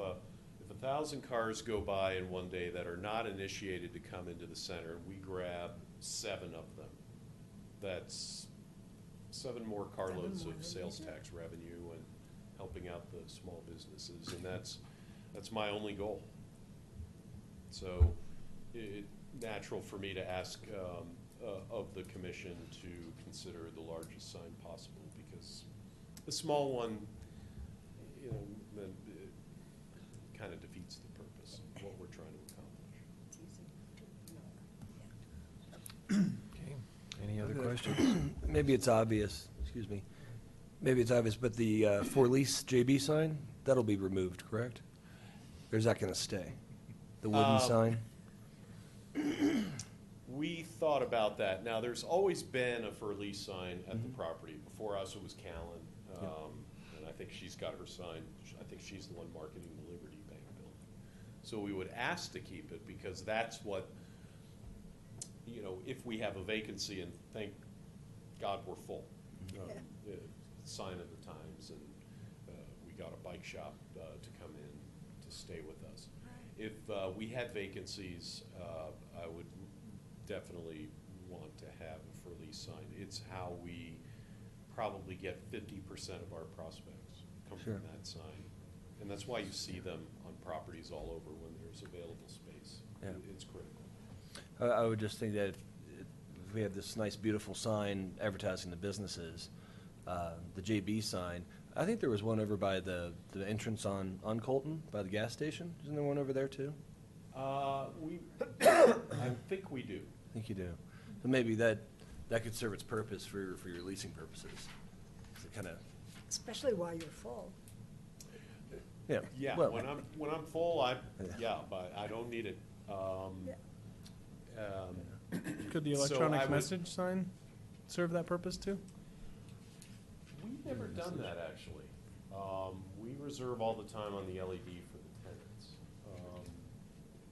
1,000 cars go by in one day that are not initiated to come into the center, we grab 7 of them. That's 7 more carloads of sales tax revenue and helping out the small businesses, and that's my only goal. So it's natural for me to ask of the commission to consider the largest sign possible, because the small one, you know, then it kind of defeats the purpose of what we're trying to accomplish. Okay, any other questions? Maybe it's obvious, excuse me. Maybe it's obvious, but the for lease JB sign, that'll be removed, correct? Or is that gonna stay? The wooden sign? We thought about that. Now, there's always been a for lease sign at the property. Before us, it was Callan. And I think she's got her sign, I think she's the one marketing the Liberty Bank building. So we would ask to keep it, because that's what, you know, if we have a vacancy, and thank God we're full. The sign of the times, and we got a bike shop to come in to stay with us. If we had vacancies, I would definitely want to have a for lease sign. It's how we probably get 50% of our prospects come Sure. from that sign. And that's why you see them on properties all over when there's available space. Yeah. It's critical. I would just think that if we have this nice, beautiful sign advertising the businesses, the JB sign, I think there was one over by the entrance on Colton, by the gas station. Isn't there one over there too? I think we do. I think you do. So maybe that could serve its purpose for your leasing purposes. Kind of, Especially while you're full. yeah. Yeah, Well, when I'm full, but I don't need it. Could the So I electronic would- message sign serve that purpose too? We've never done that, actually. We reserve all the time on the LED for the tenants.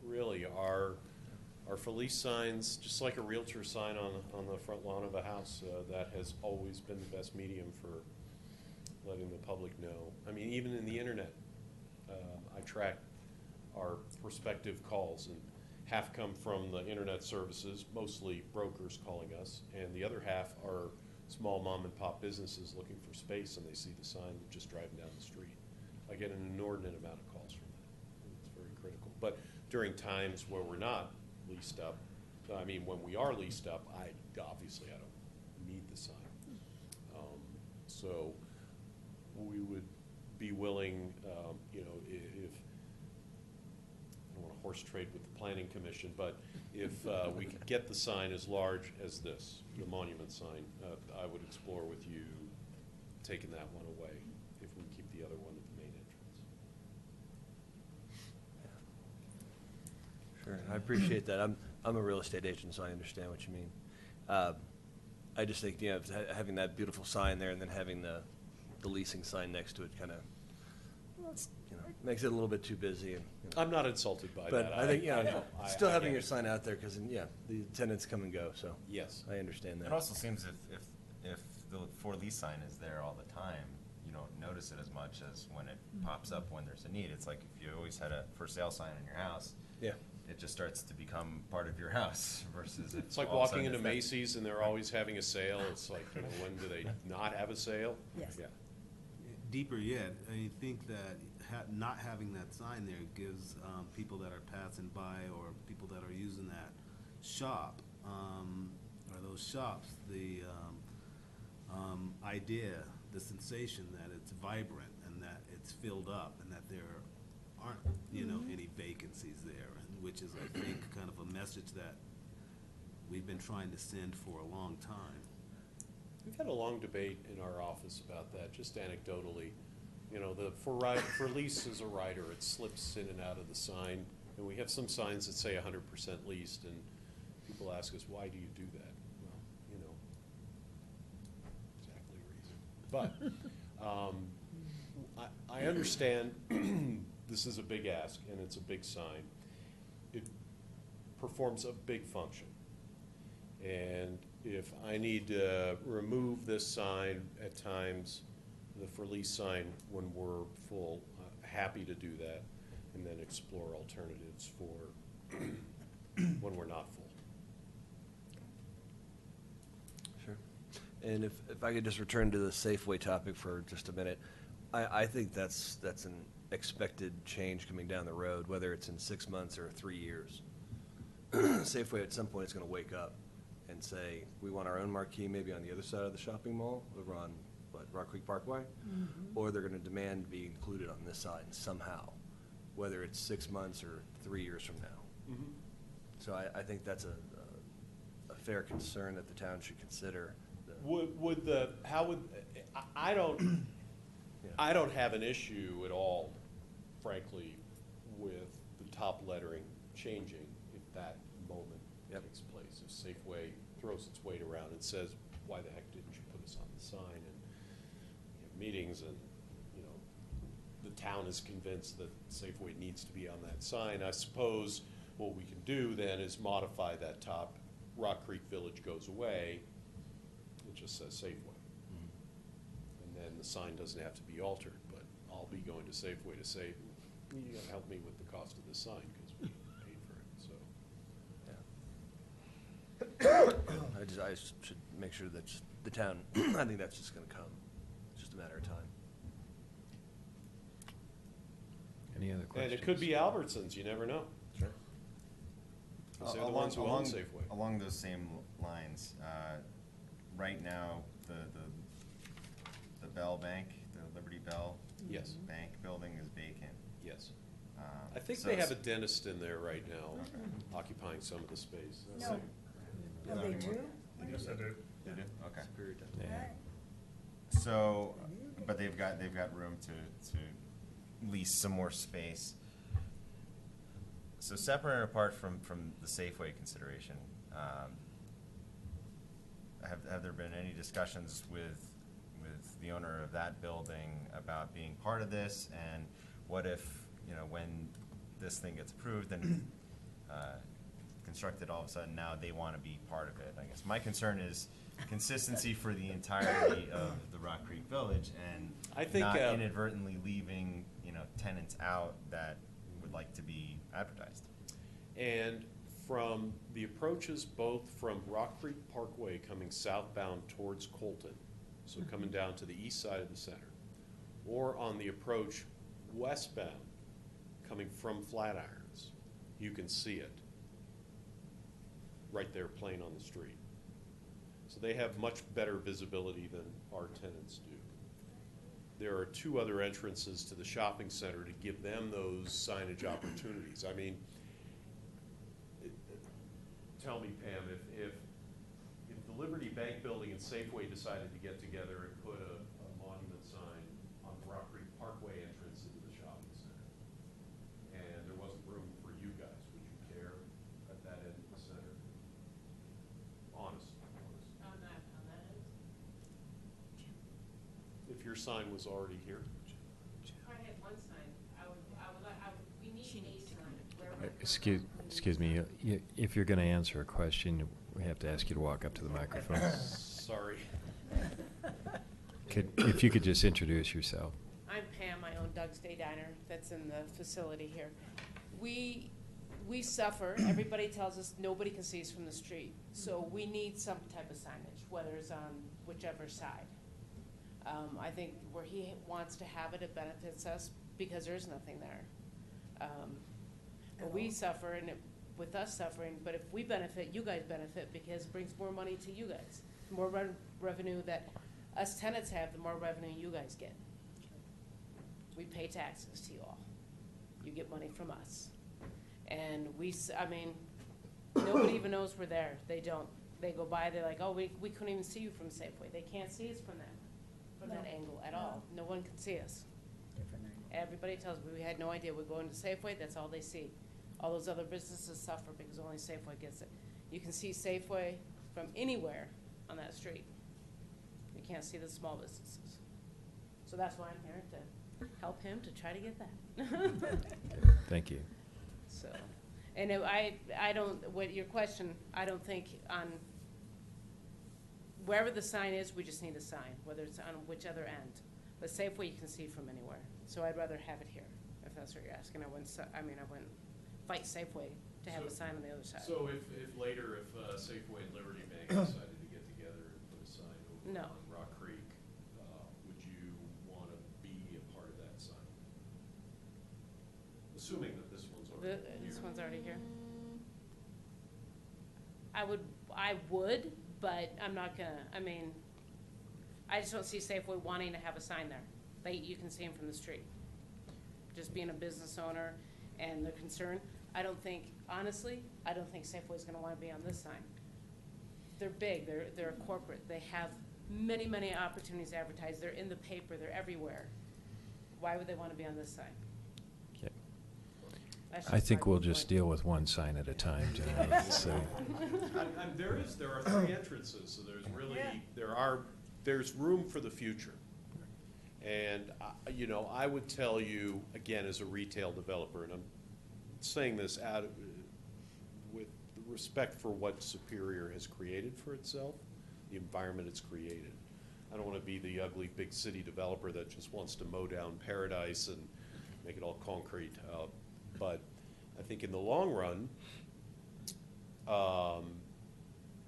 Really, our for lease signs, just like a realtor sign on the front lawn of a house, that has always been the best medium for letting the public know. I mean, even in the internet, I track our prospective calls, and half come from the internet services, mostly brokers calling us, and the other half are small mom and pop businesses looking for space, and they see the sign just driving down the street. I get an inordinate amount of calls from that. It's very critical. But during times where we're not leased up, I mean, when we are leased up, obviously I don't need the sign. So we would be willing, you know, if I don't want to horse trade with the planning commission, but if we could get the sign as large as this, the monument sign, I would explore with you taking that one away if we keep the other one at the main entrance. sure. I appreciate that. I'm a real estate agent, so I understand what you mean. I just think, you know, having that beautiful sign there and then having the leasing sign next to it kind of, you know, makes it a little bit too busy. And, you know. I'm not insulted by But that. I think, you know, I still having get your it. sign out there, because, yeah, the tenants come and go, so. Yes. I understand that. It also seems if the for lease sign is there all the time, you don't notice it as much as when it pops up when there's a need. It's like if you always had a for sale sign in your house, Yeah. it just starts to become part of your house versus if It's like all of a walking sudden into it's that- Macy's and they're always having a sale. It's like, you know, when do they not have a sale? Yes. Yeah. Deeper yet, I think that not having that sign there gives people that are passing by or people that are using that shop, or those shops, the idea, the sensation that it's vibrant and that it's filled up and that there aren't, you know, any vacancies there, and which is, I think, kind of a message that we've been trying to send for a long time. We've had a long debate in our office about that, just anecdotally. You know, for lease as a rider, it slips in and out of the sign. And we have some signs that say 100% leased, and people ask us, why do you do that? Well, you know, exactly a reason. But I understand this is a big ask, and it's a big sign. It performs a big function. And if I need to remove this sign at times, the for lease sign when we're full, happy to do that, and then explore alternatives for when we're not full. Sure. And if I could just return to the Safeway topic for just a minute, I think that's an expected change coming down the road, whether it's in 6 months or 3 years. Safeway at some point is going to wake up and say, we want our own marquee maybe on the other side of the shopping mall, over on, Rock Creek Parkway? Or they're going to demand to be included on this side somehow, whether it's 6 months or 3 years from now. So I think that's a fair concern that the town should consider. I don't have an issue at all, frankly, with the top lettering changing if that moment takes place. If Safeway throws its weight around and says, why the heck didn't you put us on the sign? And we have meetings and town is convinced that Safeway needs to be on that sign. I suppose what we can do then is modify that top, Rock Creek Village goes away, it just says Safeway. And then the sign doesn't have to be altered, but I'll be going to Safeway to say, you gotta help me with the cost of this sign, because we paid for it, so. I should make sure that the town, I think that's just gonna come. It's just a matter of time. Any other And questions? it could be Albertsons, you never know. Sure. Because they're the ones who own Safeway. Along those same lines, right now, the Bell Bank, the Liberty Bell Yes, Bank building is vacant. yes. Um, I think so they have it's- a dentist in there right now, occupying some of the space. No. Oh, they do? Yes, I do. They do? Okay. Superior Town. Yeah. Right. So, but they've got room to lease some more space. So separate and apart from the Safeway consideration, have there been any discussions with the owner of that building about being part of this? And what if, when this thing gets approved and constructed, all of a sudden now they want to be part of it? I guess my concern is consistency for the entirety of the Rock Creek Village, and I think, not inadvertently leaving, tenants out that would like to be advertised. And from the approaches both from Rock Creek Parkway coming southbound towards Colton, so coming down to the east side of the center, or on the approach westbound coming from Flatirons, you can see it right there plain on the street. So they have much better visibility than our tenants do. There are two other entrances to the shopping center to give them those signage opportunities. I mean, tell me, Pam, if the Liberty Bank building and Safeway decided to get together and put a monument sign on the Rock Creek Parkway entrance into the shopping center, and there wasn't room for you guys, would you care at that end of the center? Honest. On that end? If your sign was already here? I had one sign, we need a sign. wherever it's Excuse me, if you're going to answer a question, we have to ask you to walk up to the microphone. Sorry. If you could just introduce yourself. I'm Pam, I own Doug's Day Diner, that's in the facility here. We suffer, everybody tells us nobody can see us from the street, so we need some type of signage, whether it's on whichever side. I think where he wants to have it, it benefits us because there's nothing there. But we suffer, and with us suffering, but if we benefit, you guys benefit because it brings more money to you guys. The more revenue that us tenants have, the more revenue you guys get. We pay taxes to you all. You get money from us. And nobody even knows we're there. They don't. They go by, they're like, oh, we couldn't even see you from Safeway. They can't see us from that No. angle at all. No one can see us. Everybody tells me, we had no idea. We go into Safeway, that's all they see. All those other businesses suffer because only Safeway gets it. You can see Safeway from anywhere on that street. You can't see the small businesses. So that's why I'm here, to help him to try to get that. Thank you. So, and I don't, what your question, I don't think on, wherever the sign is, we just need a sign, whether it's on which other end. But Safeway you can see from anywhere, so I'd rather have it here, if that's what you're asking. I wouldn't fight Safeway to have a sign on the other side. So if later, if Safeway and Liberty Bank decided to get together and put a sign over No. on Rock Creek, would you want to be a part of that sign? Assuming that this one's already here. This one's already here. I would, but I'm not gonna, I just don't see Safeway wanting to have a sign there. You can see them from the street. Just being a business owner and they're concerned, honestly, I don't think Safeway's gonna wanna be on this sign. They're big, they're a corporate, they have many, many opportunities to advertise, they're in the paper, they're everywhere. Why would they wanna be on this sign? Okay. That's I just think my we'll viewpoint. just deal with one sign at a time tonight, so. There are three entrances, so there's really, there's room for the future. And, you know, I would tell you, again, as a retail developer, and I'm saying this with respect for what Superior has created for itself, the environment it's created. I don't want to be the ugly big city developer that just wants to mow down Paradise and make it all concrete. But I think in the long run,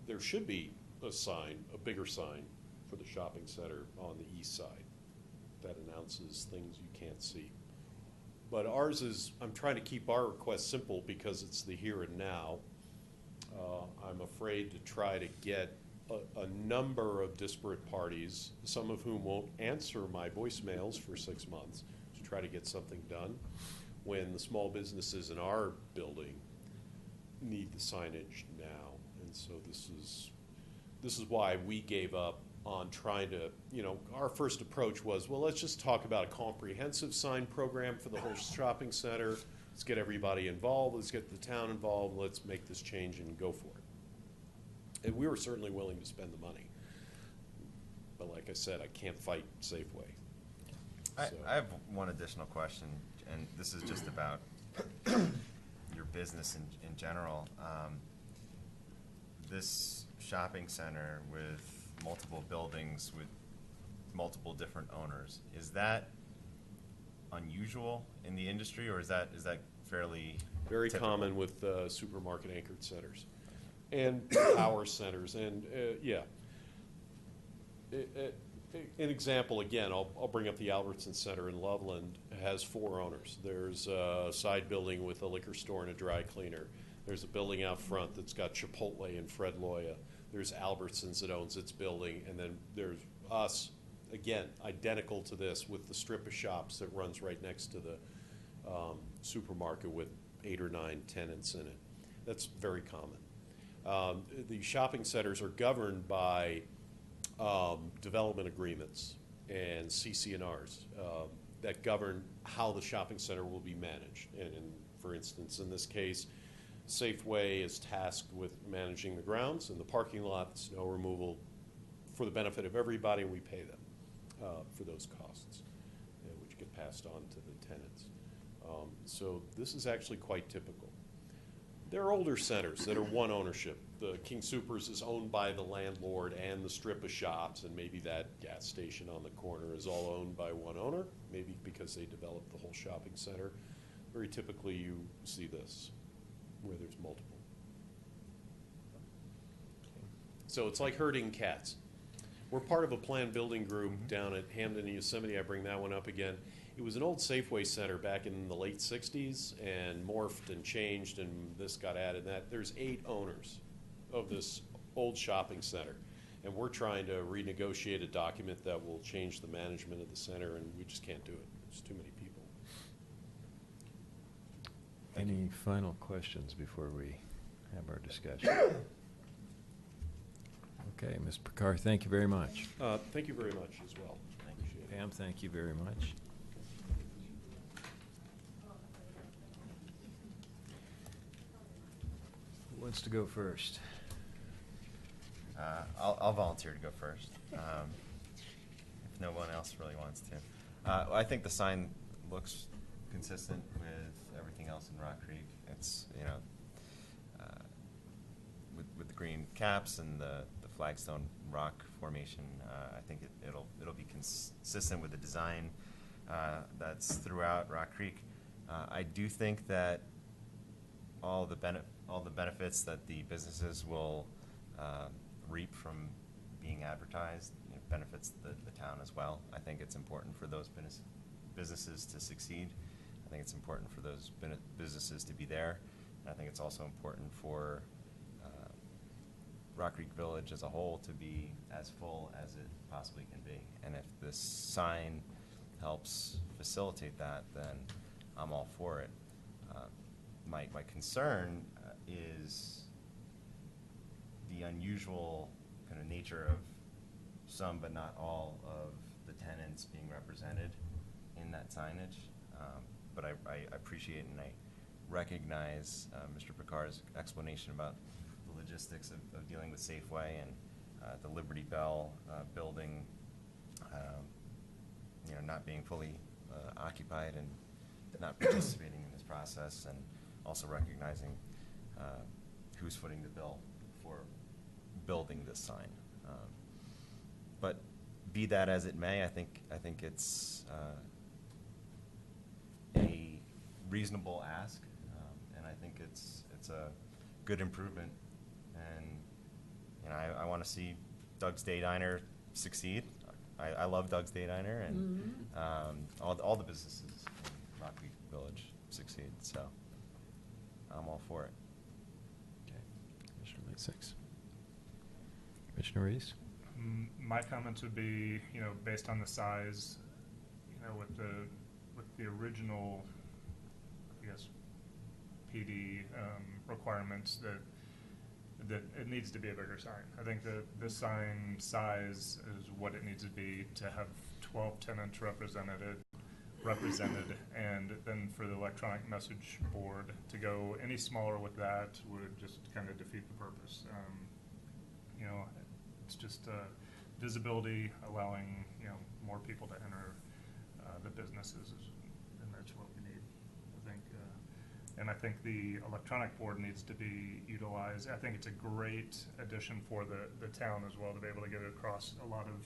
there should be a sign, a bigger sign for the shopping center on the east side that announces things you can't see. But ours is, I'm trying to keep our request simple because it's the here and now. I'm afraid to try to get a number of disparate parties, some of whom won't answer my voicemails for 6 months, to try to get something done, when the small businesses in our building need the signage now. And so this is why we gave up on trying to, you know, our first approach was, well, let's just talk about a comprehensive sign program for the whole shopping center. Let's get everybody involved. Let's get the town involved. Let's make this change and go for it. And we were certainly willing to spend the money. But like I said, I can't fight Safeway. I So- have one additional question, and this is just about your business in general. This shopping center with multiple buildings with multiple different owners, is that unusual in the industry, or is that fairly Very typical? common with supermarket anchored centers and power centers, and yeah. An example, again, I'll bring up the Albertson Center in Loveland. It has 4 owners. There's a side building with a liquor store and a dry cleaner. There's a building out front that's got Chipotle and Fred Loya. There's Albertsons that owns its building, and then there's us, again, identical to this, with the strip of shops that runs right next to the supermarket with 8 or 9 tenants in it. That's very common. The shopping centers are governed by development agreements and CC&Rs that govern how the shopping center will be managed. And for instance, in this case, Safeway is tasked with managing the grounds and the parking lot, snow removal, for the benefit of everybody, and we pay them for those costs, which get passed on to the tenants. So this is actually quite typical. There are older centers that are one ownership. The King Soopers is owned by the landlord and the strip of shops, and maybe that gas station on the corner is all owned by one owner, maybe because they developed the whole shopping center. Very typically you see this, where there's multiple. So it's like herding cats. We're part of a planned building group down at Hamden and Yosemite. I bring that one up again. It was an old Safeway center back in the late 60s and morphed and changed, and this got added. There's 8 owners of this old shopping center, and we're trying to renegotiate a document that will change the management of the center, and we just can't do it. There's too many people. Any final questions before we have our discussion? Okay, Ms. Picard, thank you very much. Thank you very much as well. Appreciate it. Pam, thank you very much. Who wants to go first? I'll volunteer to go first, if no one else really wants to. I think the sign looks consistent with everything else in Rock Creek. It's, you know, with the green caps and the flagstone rock formation, I think it'll be consistent with the design that's throughout Rock Creek. I do think that all the benefits that the businesses will reap from being advertised, you know, benefits the town as well. I think it's important for those businesses to succeed. I think it's important for those businesses to be there. And I think it's also important for Rock Creek Village as a whole to be as full as it possibly can be. And if this sign helps facilitate that, then I'm all for it. My concern is the unusual kind of nature of some but not all of the tenants being represented in that signage. But I appreciate and I recognize Mr. Picard's explanation about the logistics of dealing with Safeway and the Liberty Bell building, you know, not being fully occupied and not participating in this process, and also recognizing who's footing the bill for building this sign. But be that as it may, I think it's a reasonable ask, and I think it's a good improvement. And you know, I want to see Doug's Day Diner succeed. I love Doug's Day Diner, and all the businesses in Rock Creek Village succeed. So I'm all for it. Okay. Commissioner Lasix. Commissioner Reese? My comments would be, you know, based on the size, you know, with the original, I guess, PD requirements, that it needs to be a bigger sign. I think that the sign size is what it needs to be to have 12 tenants represented, and then for the electronic message board to go any smaller with that would just kind of defeat the purpose. You know, it's just visibility, allowing, you know, more people to enter the businesses, and that's what we need, I think. And I think the electronic board needs to be utilized. I think it's a great addition for the town as well, to be able to get it across a lot of,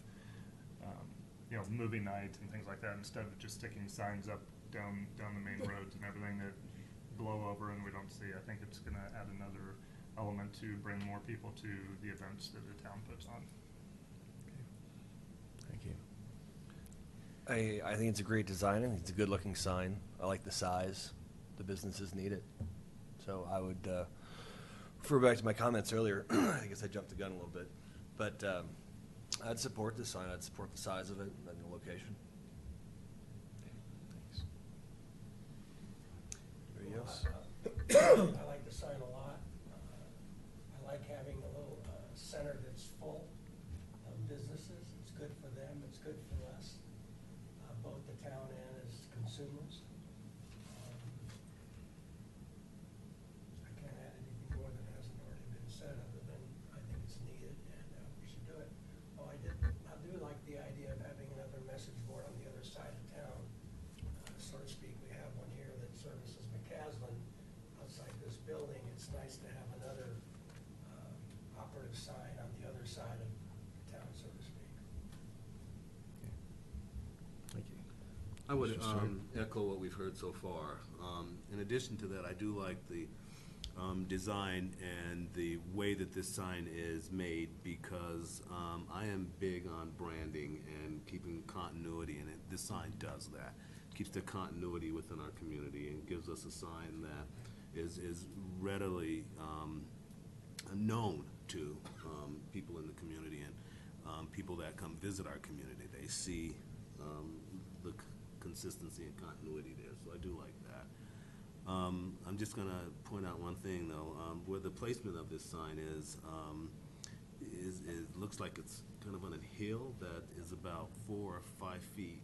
you know, movie nights and things like that, instead of just sticking signs up down the main roads and everything that blow over and we don't see. I think it's going to add another element to bring more people to the events that the town puts on. Thank you. I think it's a great design. I think it's a good-looking sign. I like the size. The businesses need it. So I would refer back to my comments earlier. I guess I jumped the gun a little bit. But I'd support this sign. I'd support the size of it and the location. Thanks. Anybody else? I like the sign a lot. I like having a little center that's full of businesses. It's good for them, it's good for us, both the town and as consumers. I can't add anything more that hasn't already been said, other than I think it's needed and we should do it. Oh, I do like the idea of having another message board on the other side of town, so to speak. We have one here that services McCaslin outside this building. It's nice to have another operative sign on the other side of town, so to speak. Thank you. I would Mr. Stewart? echo what we've heard so far. In addition to that, I do like the design and the way that this sign is made, because I am big on branding and keeping continuity in it. This sign does that. Keeps the continuity within our community and gives us a sign that is readily known to people in the community and people that come visit our community. They see the consistency and continuity there, so I do like that. I'm just going to point out one thing, though. Where the placement of this sign is it looks like it's kind of on a hill that is about 4 or 5 feet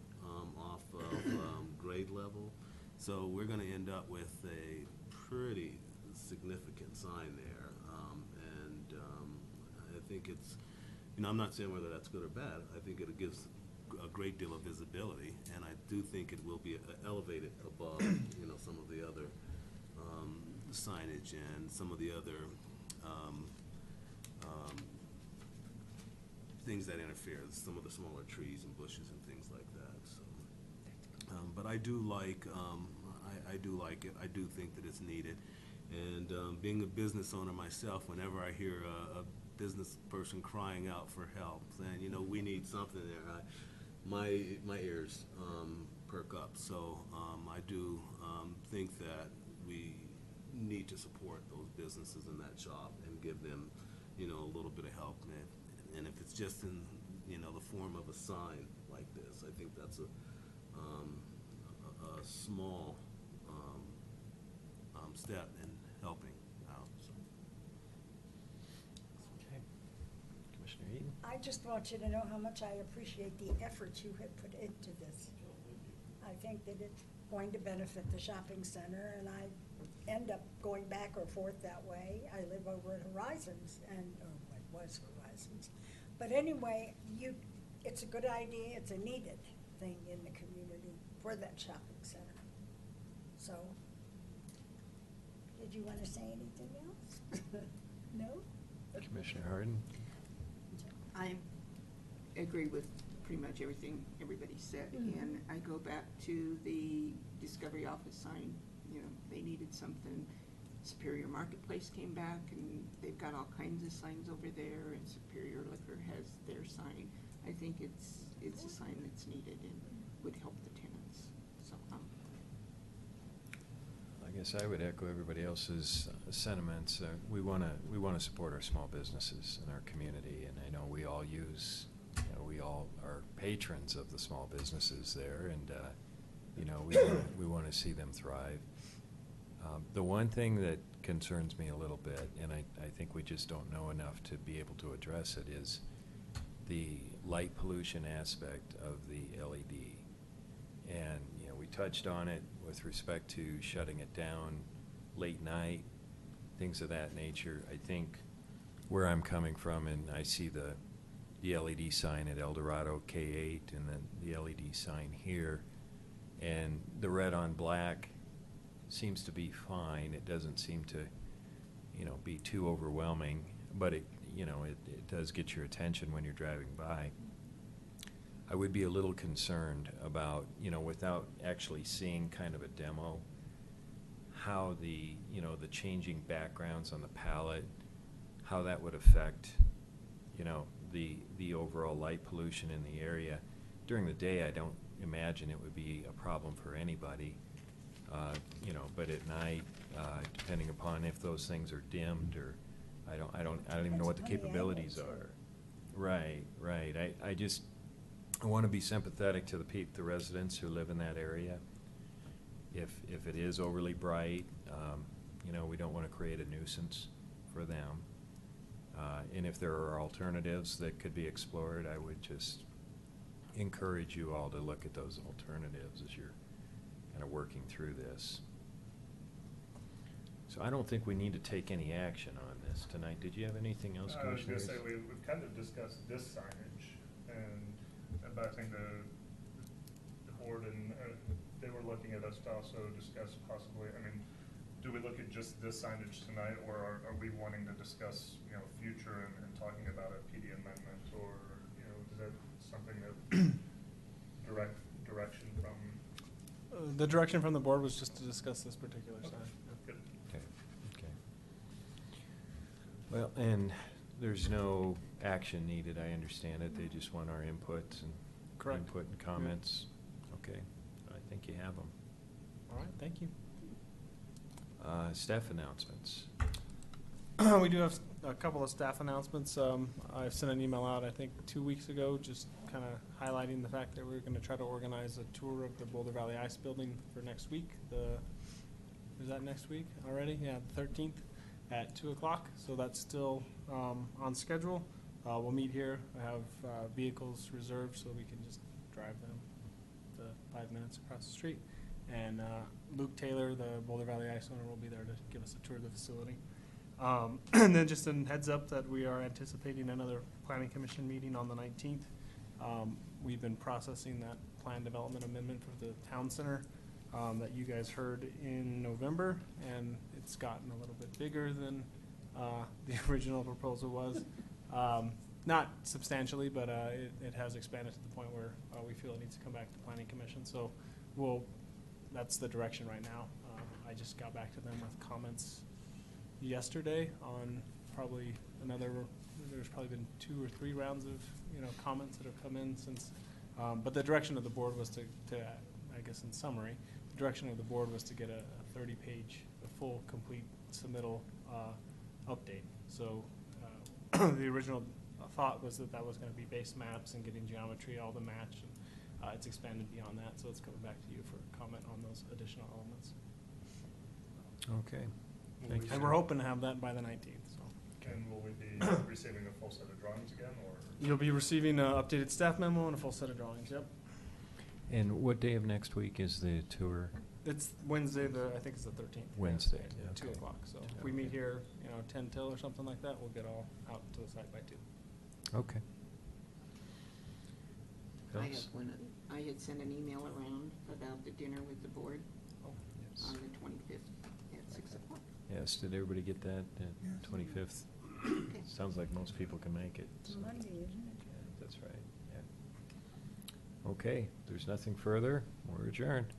off of grade level. So we're going to end up with a pretty significant sign there. And I think it's, you know, I'm not saying whether that's good or bad. I think it gives a great deal of visibility, and I do think it will be elevated above, you know, some of the other signage and some of the other things that interfere, some of the smaller trees and bushes and things like that. So, but I do like I do like it. I do think that it's needed, and being a business owner myself, whenever I hear a business person crying out for help, saying, you know, we need something there, my ears perk up. So I do think that we need to support those businesses in that shop and give them, you know, a little bit of help. And if it's just in, you know, the form of a sign like this, I think that's a small step in helping out. So. Okay. Commissioner Eaton? I just want you to know how much I appreciate the effort you have put into this. I think that it's going to benefit the shopping center, and I end up going back or forth that way. I live over at Horizons, or what was Horizons. But anyway, it's a good idea, it's a needed. thing in the community for that shopping center. So, did you want to say anything else? No? Commissioner Harden? I agree with pretty much everything everybody said, and I go back to the Discovery Office sign. You know, they needed something. Superior Marketplace came back, and they've got all kinds of signs over there, and Superior Liquor has their sign. I think it's a sign that's needed and would help the tenants, so, I guess I would echo everybody else's sentiments. We want to support our small businesses in our community, and I know we all we all are patrons of the small businesses there, and we want to see them thrive. The one thing that concerns me a little bit, and I think we just don't know enough to be able to address it, is the light pollution aspect of the LED. And, we touched on it with respect to shutting it down late night, things of that nature. I think where I'm coming from, and I see the LED sign at El Dorado K8 and then the LED sign here, and the red on black seems to be fine. It doesn't seem to, be too overwhelming, but it does get your attention when you're driving by. I would be a little concerned about, without actually seeing kind of a demo, how the changing backgrounds on the palette, how that would affect, the overall light pollution in the area. During the day, I don't imagine it would be a problem for anybody, but at night, depending upon if those things are dimmed, or I don't even know what the capabilities are. Right. I want to be sympathetic to the residents who live in that area. If it is overly bright, we don't want to create a nuisance for them. And if there are alternatives that could be explored, I would just encourage you all to look at those alternatives as you're kind of working through this. So I don't think we need to take any action on this tonight. Did you have anything else, I was Commissioner? gonna say, we've kind of discussed this signage, but I think the board and they were looking at us to also discuss possibly, do we look at just this signage tonight, or are we wanting to discuss, future and talking about a PD amendment, or, is that something that direction from? The direction from the board was just to discuss this particular sign. Good. Okay. Well, and there's no action needed, I understand it. They just want our inputs and Correct. input and comments. Okay, I think you have them. All right, thank you. Staff announcements. We do have a couple of staff announcements. I sent an email out, I think, 2 weeks ago, just kind of highlighting the fact that we're going to try to organize a tour of the Boulder Valley Ice Building for next week. Is that next week already? Yeah, the 13th at 2 o'clock. So that's still on schedule. We'll meet here. I have vehicles reserved so we can just drive them the 5 minutes across the street. And Luke Taylor, the Boulder Valley Ice owner, will be there to give us a tour of the facility. And then just a heads up that we are anticipating another Planning Commission meeting on the 19th. We've been processing that plan development amendment for the town center that you guys heard in November, and it's gotten a little bit bigger than the original proposal was. Not substantially, but it has expanded to the point where we feel it needs to come back to Planning Commission. So that's the direction right now. I just got back to them with comments yesterday on probably there's probably been 2 or 3 rounds of comments that have come in since, but the direction of the board was to I guess in summary, the direction of the board was to get a 30-page, a full, complete submittal update. So the original thought was that was going to be base maps and getting geometry all to match, and it's expanded beyond that, so it's coming back to you for comment on those additional elements. Okay. Thank you. And we're hoping to have that by the 19th. So. And will we be receiving a full set of drawings again, or? You'll be receiving an updated staff memo and a full set of drawings, yep. And what day of next week is the tour? It's Wednesday, I think it's the 13th. Wednesday, At 2 okay. o'clock. So if we meet here, 10 till or something like that, we'll get all out to the site by 2. Okay. I have else? one. I had sent an email around about the dinner with the board Oh, yes. on the 25th at 6 o'clock. Yes, did everybody get that, Yes. 25th? Okay. Sounds like most people can make it. It's so- Monday, isn't it? Yeah, that's right, yeah. Okay, there's nothing further, we're adjourned.